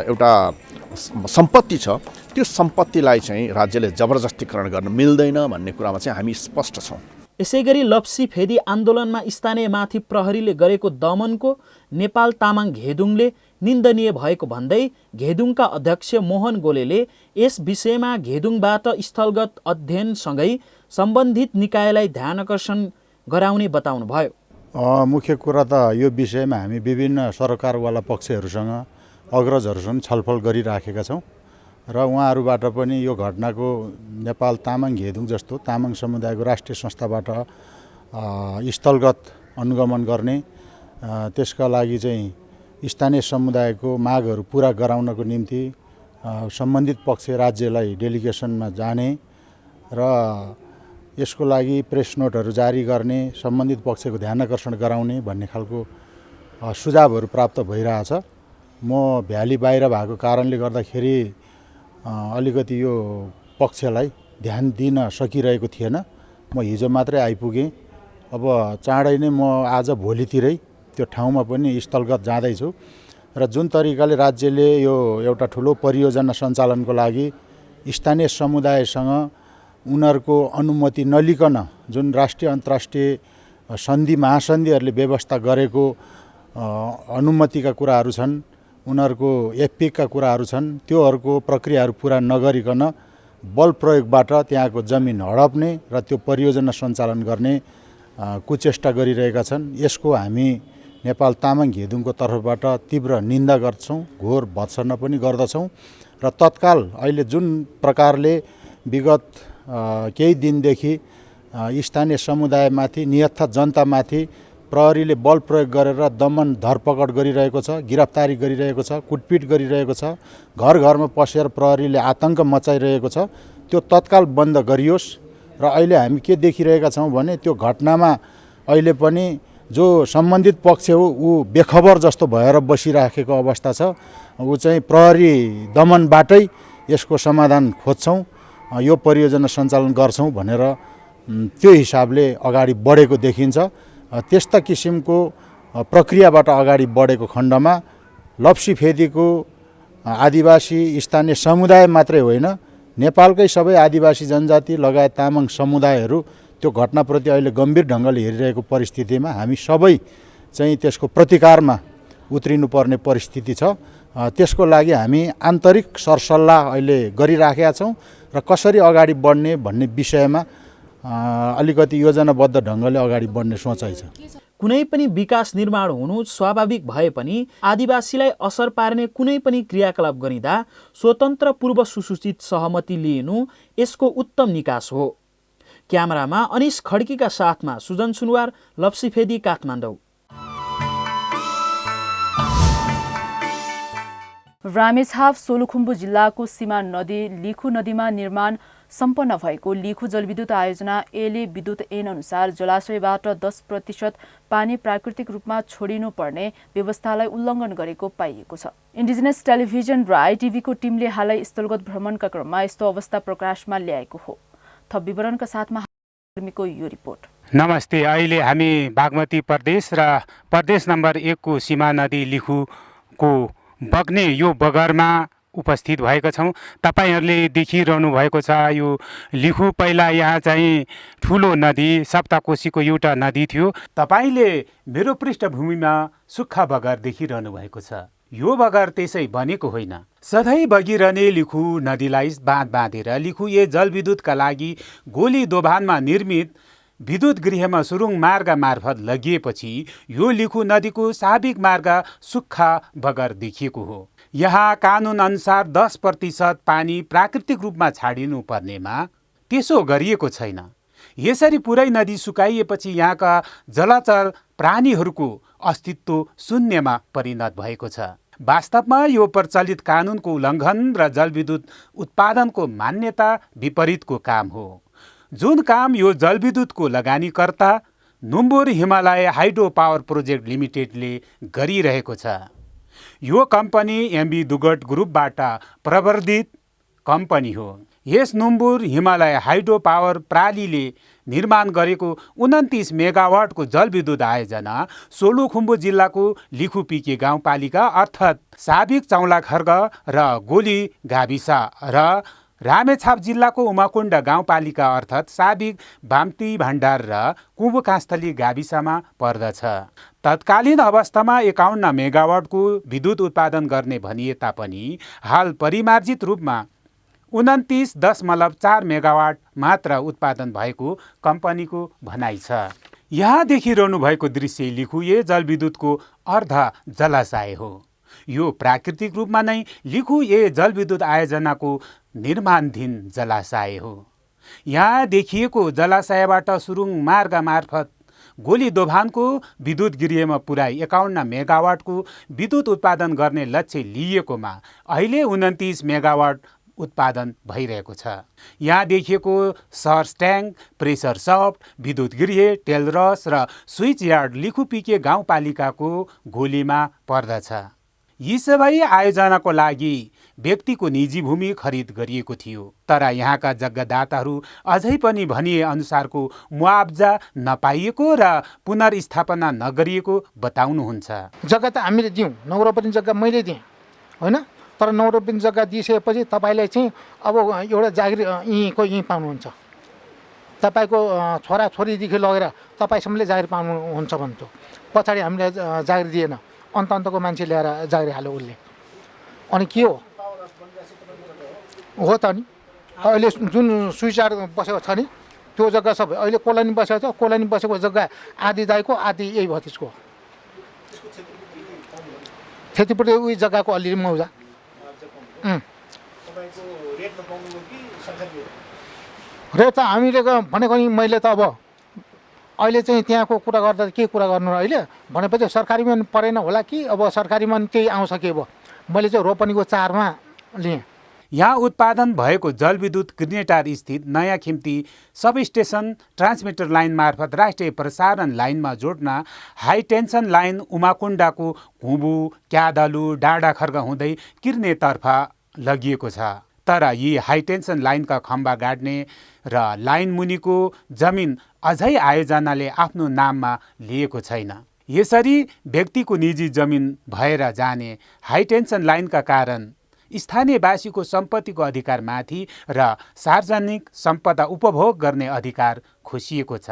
S17: एउटा सम्पत्ति छ त्यो सम्पत्तिलाई चाहिँ राज्यले जबरजस्तीकरण गर्न मिल्दैन भन्ने कुरामा चाहिँ हामी स्पष्ट छौँ।
S7: यसैगरी लप्सी फेदी आन्दोलनमा स्थानीयमाथि प्रहरीले गरेको दमनको नेपाल तामाङ घेदुङले निन्दनीय भएको भन्दै घेदुङका अध्यक्ष मोहन गोलेले यस विषयमा घेदुङबाट स्थलगत अध्ययनसँगै सम्बन्धित निकायलाई ध्यानकर्षण गराउने बताउनुभयो।
S18: मुख्य कुरा त यो विषयमा हामी विभिन्न सरकारवाला पक्षहरूसँग अग्रजहरूसँग छलफल गरिराखेका छौँ र उहाँहरूबाट पनि यो घटनाको नेपाल तामाङ घेदुङ जस्तो तामाङ समुदायको राष्ट्रिय संस्थाबाट स्थलगत अनुगमन गर्ने त्यसका लागि चाहिँ स्थानीय समुदायको मागहरू पुरा गराउनको निम्ति सम्बन्धित पक्ष राज्यलाई डेलिगेसनमा जाने र यसको लागि प्रेस नोटहरू जारी गर्ने सम्बन्धित पक्षको ध्यानकर्षण गराउने भन्ने खालको सुझावहरू प्राप्त भइरहेछ। म भ्याली बाहिर भएको कारणले गर्दाखेरि अलिकति यो पक्षलाई ध्यान दिन सकिरहेको थिएन। म हिजो मात्रै आइपुगेँ। अब चाँडै नै म आज भोलितिरै त्यो ठाउँमा पनि स्थलगत जाँदैछु र जुन तरिकाले राज्यले यो एउटा ठुलो परियोजना सञ्चालनको लागि स्थानीय समुदायसँग उनीहरूको अनुमति नलिकन जुन राष्ट्रिय अन्तर्राष्ट्रिय सन्धि महासन्धिहरूले व्यवस्था गरेको अनुमतिका कुराहरू छन् उनीहरूको एपिकका कुराहरू छन् त्योहरूको प्रक्रियाहरू पुरा नगरिकन बल प्रयोगबाट त्यहाँको जमिन हडप्ने र त्यो परियोजना सञ्चालन गर्ने कुचेष्टा गरिरहेका छन्। यसको हामी नेपाल तामाङ घेदुङको तर्फबाट तीव्र निन्दा गर्छौँ घोर भत्सना पनि गर्दछौँ र तत्काल अहिले जुन प्रकारले विगत केही दिनदेखि स्थानीय समुदायमाथि नियत्था जनतामाथि प्रहरीले बल प्रयोग गरेर दमन धरपकड गरिरहेको छ गिरफ्तारी गरिरहेको छ कुटपिट गरिरहेको छ घर घरमा पसेर प्रहरीले आतंक मचाइरहेको छ त्यो तत्काल बन्द गरियोस्। र अहिले हामी के देखिरहेका छौँ भने त्यो घटनामा अहिले पनि जो सम्बन्धित पक्ष हो ऊ बेखबर जस्तो भएर बसिराखेको अवस्था छ। ऊ चाहिँ प्रहरी दमनबाटै यसको समाधान खोज्छौँ, यो परियोजना सञ्चालन गर्छौँ भनेर त्यो हिसाबले अगाडि बढेको देखिन्छ। त्यस्ता किसिमको प्रक्रियाबाट अगाडि बढेको खण्डमा लप्सीफेदीको आदिवासी स्थानीय समुदाय मात्रै होइन, नेपालकै सबै आदिवासी जनजाति लगायत तामाङ समुदायहरू त्यो घटनाप्रति अहिले गम्भीर ढङ्गले हेरिरहेको परिस्थितिमा हामी सबै चाहिँ त्यसको प्रतिकारमा उत्रिनुपर्ने परिस्थिति छ। त्यसको लागि हामी आन्तरिक सरसल्लाह अहिले गरिराखेका छौँ र कसरी अगाडि बढ्ने भन्ने विषयमा अलिकति योजनाबद्ध ढङ्गले अगाडि बढ्ने सोचाइ छ।
S7: कुनै पनि विकास निर्माण हुनु स्वाभाविक भए पनि आदिवासीलाई असर पार्ने कुनै पनि क्रियाकलाप गरिँदा स्वतन्त्र पूर्व सुसूचित सहमति लिनु यसको उत्तम निकास हो। क्यामेरामा अनिस खड्कीका साथमा सुजन सुनवार, लप्सीफेदी, काठमाडौँ।
S2: रामेछाप सोलुखुम्बु जिल्लाको सीमा नदी लिखु नदीमा निर्माण सम्पन्न भएको लिखु जलविद्युत आयोजना एले विद्युत ऐन अनुसार जलाशयबाट 10% पानी प्राकृतिक रूपमा छोडिनुपर्ने व्यवस्थालाई उल्लङ्घन गरेको पाइएको छ। इन्डिजिनस टेलिभिजन र आइटिभीको टिमले हालै स्थलगत भ्रमणका क्रममा यस्तो अवस्था प्रकाशमा ल्याएको हो। थप विवरणका साथमा कर्मीको यो रिपोर्ट।
S19: नमस्ते, अहिले हामी बागमती प्रदेश र प्रदेश नम्बर 1 को सीमा नदी लिखुको बग्ने यो बगरमा उपस्थित भएका छौँ। तपाईहरूले देखिरहनु भएको छ यो लिखु पहिला यहाँ चाहिँ ठुलो नदी सप्तकोशीको एउटा नदी थियो। तपाईँले मेरो पृष्ठभूमिमा सुक्खा बगर देखिरहनु भएको छ। यो बगर त्यसै बनेको होइन, सधैँ बगिरहने लिखु नदीलाई बाँध बाँधेर लिखु ए जलविद्युतका लागि गोली दोभानमा निर्मित विद्युत गृहमा सुरुङ मार्ग मार्फत लगिएपछि यो लिखु नदीको स्वाभाविक मार्ग सुक्खा बगर देखिएको हो। यहाँ कानुन अनुसार 10% पानी प्राकृतिक रूपमा छाडिनु पर्नेमा त्यसो गरिएको छैन। यसरी पुरै नदी सुकाइएपछि यहाँका जलचर प्राणीहरूको अस्तित्व शून्यमा परिणत भएको छ। वास्तवमा यो प्रचलित कानुनको उल्लङ्घन र जलविद्युत उत्पादनको मान्यता विपरीतको काम हो, जुन काम यो जलविद्युतको लगानीकर्ता नुम्बुर हिमालय हाइड्रो पावर प्रोजेक्ट लिमिटेडले गरिरहेको छ। यो कम्पनी एमबी दुगट ग्रुपबाट प्रवर्धित कम्पनी हो। यस नुम्बुर हिमालय हाइड्रो पावर प्रणालीले निर्माण गरेको 29 मेगावाटको जलविद्युत आयोजना सोलुखुम्बु जिल्लाको लिखुपिके गाउँपालिका अर्थात् साबिक चौलाखर्ग र गोली गाविस र रामेछाप जिल्लाको उमाकुण्ड गाउँपालिका अर्थात् साबिक बाम्ती भण्डार र कुबुकास्थली गाविसमा पर्दछ। तत्कालीन अवस्थामा 51 मेगावाटको विद्युत उत्पादन गर्ने भनिए तापनि हाल परिमार्जित रूपमा 29.4 मेगावाट मात्र उत्पादन भएको कम्पनीको भनाइ छ। यहाँ देखिरहनु भएको दृश्य लिखुए जलविद्युतको अर्ध जलाशय हो। यो प्राकृतिक रूपमा नै लिखु ए जलविद्युत आयोजनाको निर्माणधीन जलाशय हो। यहाँ देखिएको जलाशयबाट सुरुङ मार्ग मार्फत गोली दोभानको विद्युत गृहमा पुर्याई 51 मेगावाटको विद्युत उत्पादन गर्ने लक्ष्य लिएकोमा अहिले 29 मेगावाट उत्पादन भइरहेको छ। यहाँ देखिएको सर्च ट्याङ्क, प्रेसर सफ्ट, विद्युत गृह, टेलरस र स्विच यार्ड लिखुपिके गाउँपालिकाको गोलीमा पर्दछ। यी सबै आयोजनाको लागि व्यक्तिको निजी भूमि खरिद गरिएको थियो, तर यहाँका जग्गादाताहरू अझै पनि भनिए अनुसारको मुआब्जा नपाइएको र पुनर्स्थापना नगरिएको बताउनुहुन्छ।
S20: जग्गा त हामीले दियौँ, 9 रोपनी जग्गा मैले दिएँ होइन, तर 9 रोपनी जग्गा दिइसकेपछि तपाईँलाई चाहिँ अब एउटा जागिर यहीँ पाउनुहुन्छ। तपाईँको छोराछोरीदेखि लगेर तपाईँसम्मले जागिर पाउनुहुन्छ भन्थ्यो। पछाडि हामीले जागिर दिएन, अन्तको मान्छे ल्याएर जागिर हाल्यो उसले। अनि के हो त नि अहिले जुन स्विचार बसेको छ नि त्यो जग्गा सबै अहिले कोलानी बसेको छ। कोलानी बसेको जग्गा आधी दाइको आधी यही भतिजको क्षतिपूर्ति उही जग्गाको अलि मौजा। रेट त हामीले भनेको नि मैले त अब अहिले चाहिँ त्यहाँको कुरा गर्दा के कुरा गर्नु र अहिले भनेपछि सरकारीमा परेन होला कि अब सरकारीमा त्यही आउँछ कि अब मैले चाहिँ रोपनीको 4 मा लिएँ।
S19: यहाँ उत्पादन भएको जलविद्युत किर्नेटार स्थित नयाँ खिम्ती सब स्टेसन ट्रान्समिटर लाइन मार्फत राष्ट्रिय प्रसारण लाइनमा जोड्न हाई टेन्सन लाइन उमाकुण्डाको घुबु, क्यादलु, डाँडाखर्क हुँदै किर्नेतर्फ लगिएको छ। तर यी हाई टेन्सन लाइनका खम्बा गाड्ने र लाइन मुनिको जमिन अझै आयोजनाले आफ्नो नाममा लिएको छैन। यसरी व्यक्तिको निजी जमिन भएर जाने हाई टेन्सन लाइनका कारण स्थानीयवासीको सम्पत्तिको अधिकारमाथि र सार्वजनिक सम्पदा उपभोग गर्ने अधिकार खोसिएको छ।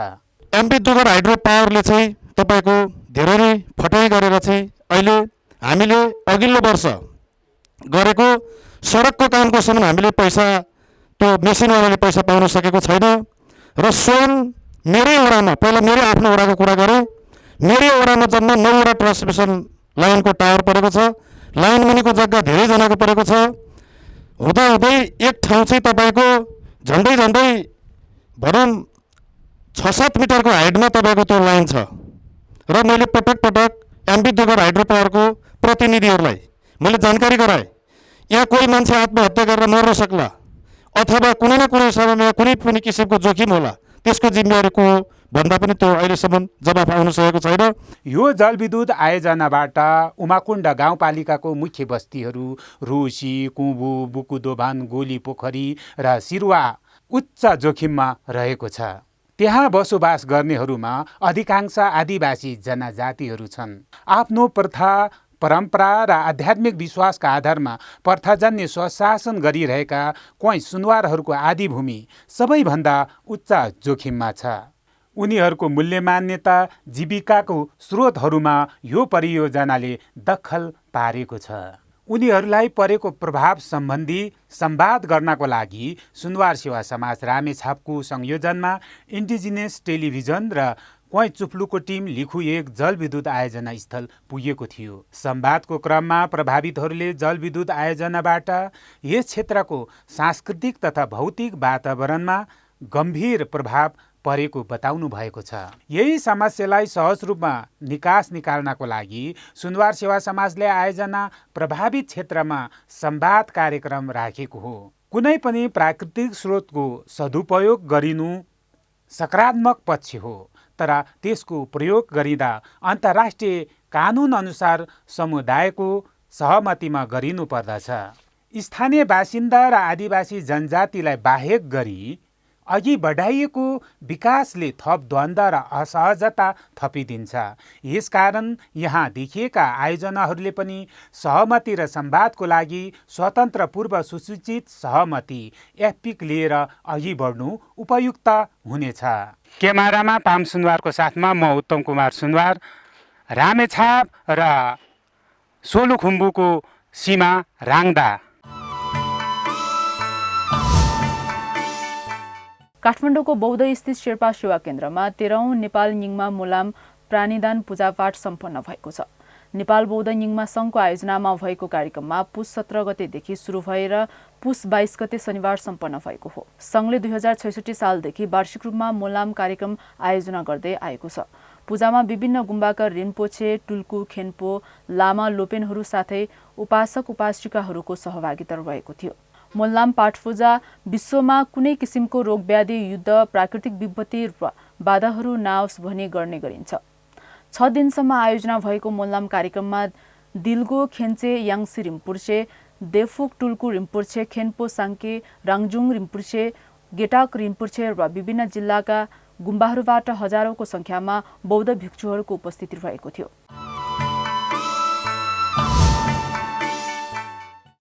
S21: एमपी दुगर हाइड्रो पावरले चाहिँ तपाईँको धेरै नै फटाइ गरेर चाहिँ अहिले हामीले अघिल्लो वर्ष गरेको सडकको कामको सम्म हामीले पैसा त्यो मेसिनवालाले पैसा पाउन सकेको छैन र स्वयं मेरै वडामा पहिला मेरो आफ्नो वडाको कुरा गरेँ, मेरै वडामा जम्मा 9वटा ट्रान्समिसन लाइनको टावर परेको छ। लाइन मुनिको जग्गा धेरैजनाको परेको छ। हुँदाहुँदै एक ठाउँ चाहिँ तपाईँको झन्डै भनौँ 6-7 मिटरको हाइटमा तपाईँको त्यो लाइन छ र मैले पटक एमपी दुगर हाइड्रो पावरको प्रतिनिधिहरूलाई मैले जानकारी गराएँ, यहाँ कोही मान्छे आत्महत्या गरेर मर्न सक्ला अथवा कुनै न कुनै समयमा कुनै पनि किसिमको जोखिम होला, त्यसको जिम्मेवारी को हो भन्दा पनि त्यो अहिलेसम्म जवाफ आउन सकेको छैन।
S19: यो जलविद्युत आयोजनाबाट उमाकुण्ड गाउँपालिकाको मुख्य बस्तीहरू रोसी, कुबु, बुकुदोभान, गोली पोखरी र सिरुवा उच्च जोखिममा रहेको छ। त्यहाँ बसोबास गर्नेहरूमा अधिकांश आदिवासी जनजातिहरू छन्। आफ्नो प्रथा, परम्परा र आध्यात्मिक विश्वासका आधारमा प्रथाजन्य स्वशासन गरिरहेका क्वाइ सुनवारहरूको आदिभूमि सबैभन्दा उच्च जोखिममा छ। उनीहरूको मूल्य मान्यता, जीविकाको स्रोतहरूमा यो परियोजनाले दखल पारेको छ। उनीहरूलाई परेको प्रभाव सम्बन्धी संवाद गर्नको लागि सुनवार सेवा समाज रामेछापको संयोजनमा इन्डिजिनियस टेलिभिजन र क्वाइ चुफ्लुको टिम लिखु 1 जलविद्युत आयोजना स्थल पुगेको थियो। संवादको क्रममा प्रभावितहरूले जलविद्युत आयोजनाबाट यस क्षेत्रको सांस्कृतिक तथा भौतिक वातावरणमा गम्भीर प्रभाव परेको बताउनु भएको छ। यही समस्यालाई सहज रूपमा निकाल्नको लागि सुनवार सेवा समाजले आयोजना प्रभावित क्षेत्रमा संवाद कार्यक्रम राखेको हो। कुनै पनि प्राकृतिक स्रोतको सदुपयोग गरिनु सकारात्मक पक्ष हो, तर त्यसको प्रयोग गरिँदा अन्तर्राष्ट्रिय कानुन अनुसार समुदायको सहमतिमा गरिनु पर्दछ। स्थानीय बासिन्दा र आदिवासी जनजातिलाई बाहेक गरी अघि बढाइएको विकासले थप द्वन्द्व र असहजता थपिदिन्छ। यसकारण यहाँ देखिएका आयोजनाहरूले पनि सहमति र संवादको लागि स्वतन्त्र पूर्व सुसूचित सहमति एफपिक लिएर अघि बढ्नु उपयुक्त हुनेछ। क्यामेरामा पाम सुनवारको साथमा म उत्तम कुमार सुनवार, रामेछाप र सोलुखुम्बुको सीमा राङदा।
S2: काठमाडौँको बौद्ध स्थित शेर्पा सेवा केन्द्रमा 13औं नेपाल निङमा मुलाम प्राणीदान पूजापाठ सम्पन्न भएको छ। नेपाल बौद्ध निङमा सङ्घको आयोजनामा भएको कार्यक्रममा पुस 17 गतेदेखि सुरु भएर पुस 22 गते शनिबार सम्पन्न भएको हो। सङ्घले 2066 सालदेखि वार्षिक रूपमा मुलाम कार्यक्रम आयोजना गर्दै आएको छ। पूजामा विभिन्न गुम्बाका रिम्पोछे, टुल्कु, खेन्पो, लामा, लोपेनहरू साथै उपासक उपासिकाहरूको सहभागिता रहेको थियो। मुलाम पाठपूजा विश्वमा कुनै किसिमको रोग व्याधि, युद्ध, प्राकृतिक विपत्ति र बाधाहरू नआओस् भनी गर्ने गरिन्छ। 6 दिनसम्म आयोजना भएको मुलाम कार्यक्रममा दिल्गो खेन्चे याङसी रिम्पुर्छे, देफुक टुल्कु रिम्पुर्छे, खेन्पो साङ्के, राङजुङ रिम्पुर्छे, गेटाक रिम्पुर्छे र विभिन्न जिल्लाका गुम्बाहरूबाट हजारौंको संख्यामा बौद्ध भिक्षुहरूको उपस्थिति रहेको थियो।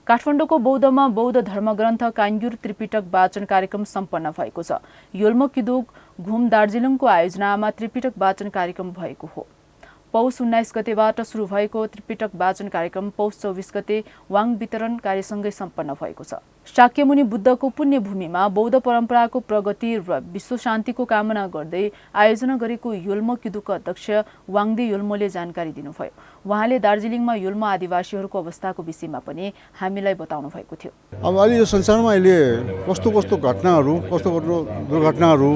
S2: काठमाडौँको बौद्धमा बौद्ध धर्मग्रन्थ काङ्ग्युर त्रिपिटक वाचन कार्यक्रम सम्पन्न भएको छ। योल्मो किदुक घुम दार्जिलिङको आयोजनामा त्रिपिटक वाचन कार्यक्रम भएको हो। पौष 19 गतेबाट सुरु भएको त्रिपिटक वाचन कार्यक्रम पौष 24 गते वाङ वितरण कार्यसँगै सम्पन्न भएको छ। शाक्यमुनि बुद्धको पुण्यभूमिमा बौद्ध परम्पराको प्रगति र विश्व शान्तिको कामना गर्दै आयोजना गरेको योल्मो किदुक अध्यक्ष वाङदे योल्मोले जानकारी दिनुभयो। उहाँले दार्जिलिङमा योल्मो आदिवासीहरूको अवस्थाको विषयमा पनि हामीलाई बताउनु भएको थियो।
S22: अब अहिले यो संसारमा अहिले कस्तो घटनाहरू, कस्तो दुर्घटनाहरू,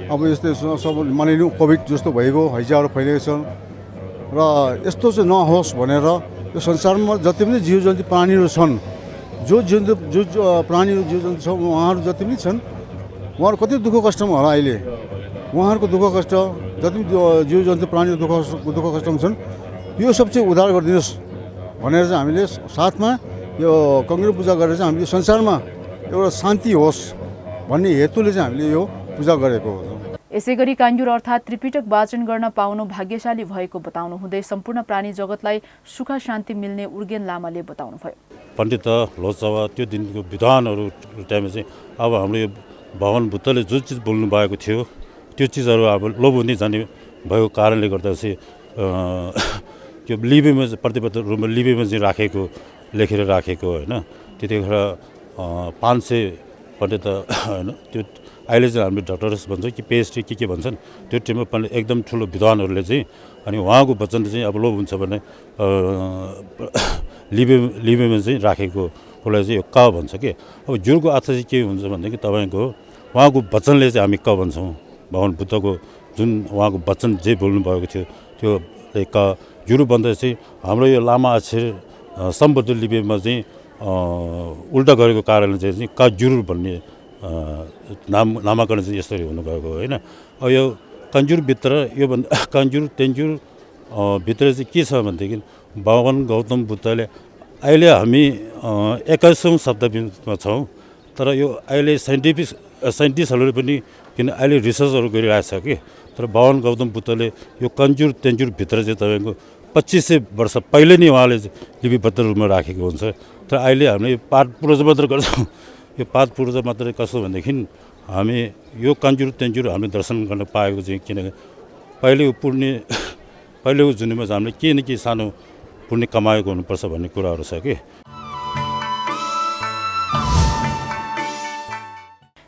S22: अब यस्तै सब मानिलिउँ कोभिड जस्तो भएको हैजाहरू फैलिएको छ र यस्तो चाहिँ नहोस् भनेर यो संसारमा जति पनि जीव जन्तु प्राणीहरू छन्, जो प्राणी जीव जन्तु छ उहाँहरू जति पनि छन् उहाँहरू कति दुःख कष्टमा होला अहिले उहाँहरूको दुःख कष्ट जति पनि जीव जन्तु प्राणी दुःख कष्टमा छन् यो सब चाहिँ उद्धार गरिदिनुहोस् भनेर चाहिँ हामीले साथमा यो कङ्क्रिट पूजा गरेर चाहिँ हामीले संसारमा एउटा शान्ति होस् भन्ने हेतुले चाहिँ हामीले यो पूजा गरेको हो।
S2: यसैगरी कान्जुर अर्थात् त्रिपिटक वाचन गर्न पाउनु भाग्यशाली भएको बताउनु हुँदै सम्पूर्ण प्राणी जगतलाई सुख शान्ति मिल्ने उर्गेन लामाले बताउनुभयो।
S1: पण्डित लोकसभा त्यो दिनको विद्वानहरू टाइममा चाहिँ अब हाम्रो यो भगवान बुद्धले जुन चिज बोल्नु भएको थियो त्यो चिजहरू अब लोप हुँदै जाने भएको कारणले गर्दा चाहिँ त्यो लिपिमा प्रतिबद्ध रूपमा लिपिमा चाहिँ राखेको लेखेर राखेको होइन त्यतिखेर 500 पण्डित होइन त्यो अहिले चाहिँ हामीले डक्टर्स भन्छ कि पिएचडी के भन्छन् त्यो टिममा पनि एकदम ठुलो विद्वानहरूले चाहिँ अनि उहाँको वचन चाहिँ अब लोप हुन्छ भने लिपिमा चाहिँ राखेको उसलाई चाहिँ यो क भन्छ कि अब जुरको अर्थ चाहिँ के हुन्छ भनेदेखि तपाईँको उहाँको वचनले चाहिँ हामी क भन्छौँ भगवान बुद्धको जुन उहाँको वचन जे बोल्नुभएको थियो त्यो क जुरु भन्दा चाहिँ हाम्रो यो लामा अक्षर सम्बद्ध लिपिमा चाहिँ उल्टा गरेको कारणले चाहिँ क जुरु भन्ने नामाकरण चाहिँ यसरी हुनुभएको होइन। अब यो कन्जुरभित्र योभन्दा कन्जुर तेन्जुर भित्र चाहिँ के छ भनेदेखि भगवान गौतम बुद्धले अहिले हामी 21औं शताब्दीमा छौँ तर यो अहिले साइन्टिस्टहरूले पनि किन अहिले रिसर्चहरू गरिरहेछ कि तर भगवान गौतम बुद्धले यो कन्जुर तेन्जुरभित्र चाहिँ तपाईँको 2500 वर्ष पहिले नै उहाँले लिपिबद्ध रूपमा राखेको हुन्छ। तर अहिले हामीले यो पाठ पूजा मात्र गर्छौँ यो पाठ पूजा मात्रै कस्तो भनेदेखि हामी यो कन्जुर तेन्जुर हामीले दर्शन गर्न पाएको चाहिँ किनकि पहिलेको जुनीमा चाहिँ हामीले केही न केही सानो पुण्य कमाएको हुनुपर्छ भन्ने कुराहरू छ कि।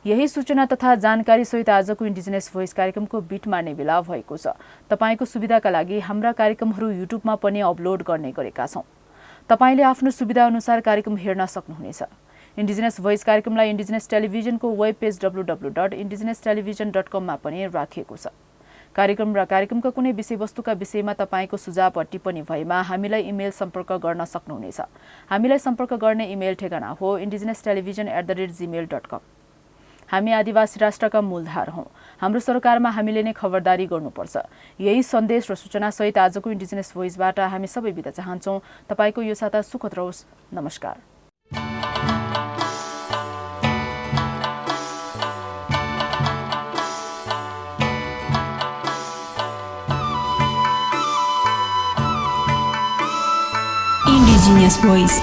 S2: यही सूचना तथा जानकारी सहित आजको इन्डिजिनियस भोइस कार्यक्रमको बिट मार्ने बेला भएको छ। तपाईको सुविधाका लागि हाम्रा कार्यक्रमहरू युट्युबमा पनि अपलोड गर्ने गरेका छौं। तपाईले आफ्नो सुविधा अनुसार कार्यक्रम हेर्न सक्नुहुनेछ। इन्डिजिनियस भोइस कार्यक्रमलाई इन्डिजिनियस टेलिभिजनको वेब पेज www.indigenoustelevision.com मा पनि राखिएको छ। कार्यक्रम र कार्यक्रमका कुनै विषयवस्तुका विषयमा तपाईको सुझाव वा टिप्पणी भएमा हामीलाई इमेल सम्पर्क गर्न सक्नुहुनेछ। हामीलाई सम्पर्क गर्ने इमेल ठेगाना हो indigenoustelevision@gmail.com। हामी आदिवासी राष्ट्रका मूलधार हौं। हाम्रो सरकारमा हामीले नै खबरदारी गर्नुपर्छ। यही सन्देश र सूचना सहित आजको इन्डिजिनियस भोइसबाट हामी सबै बिदा चाहन्छौं। तपाईको यो साता सुखद रहोस्। नमस्कार।
S3: Indigenous Voice.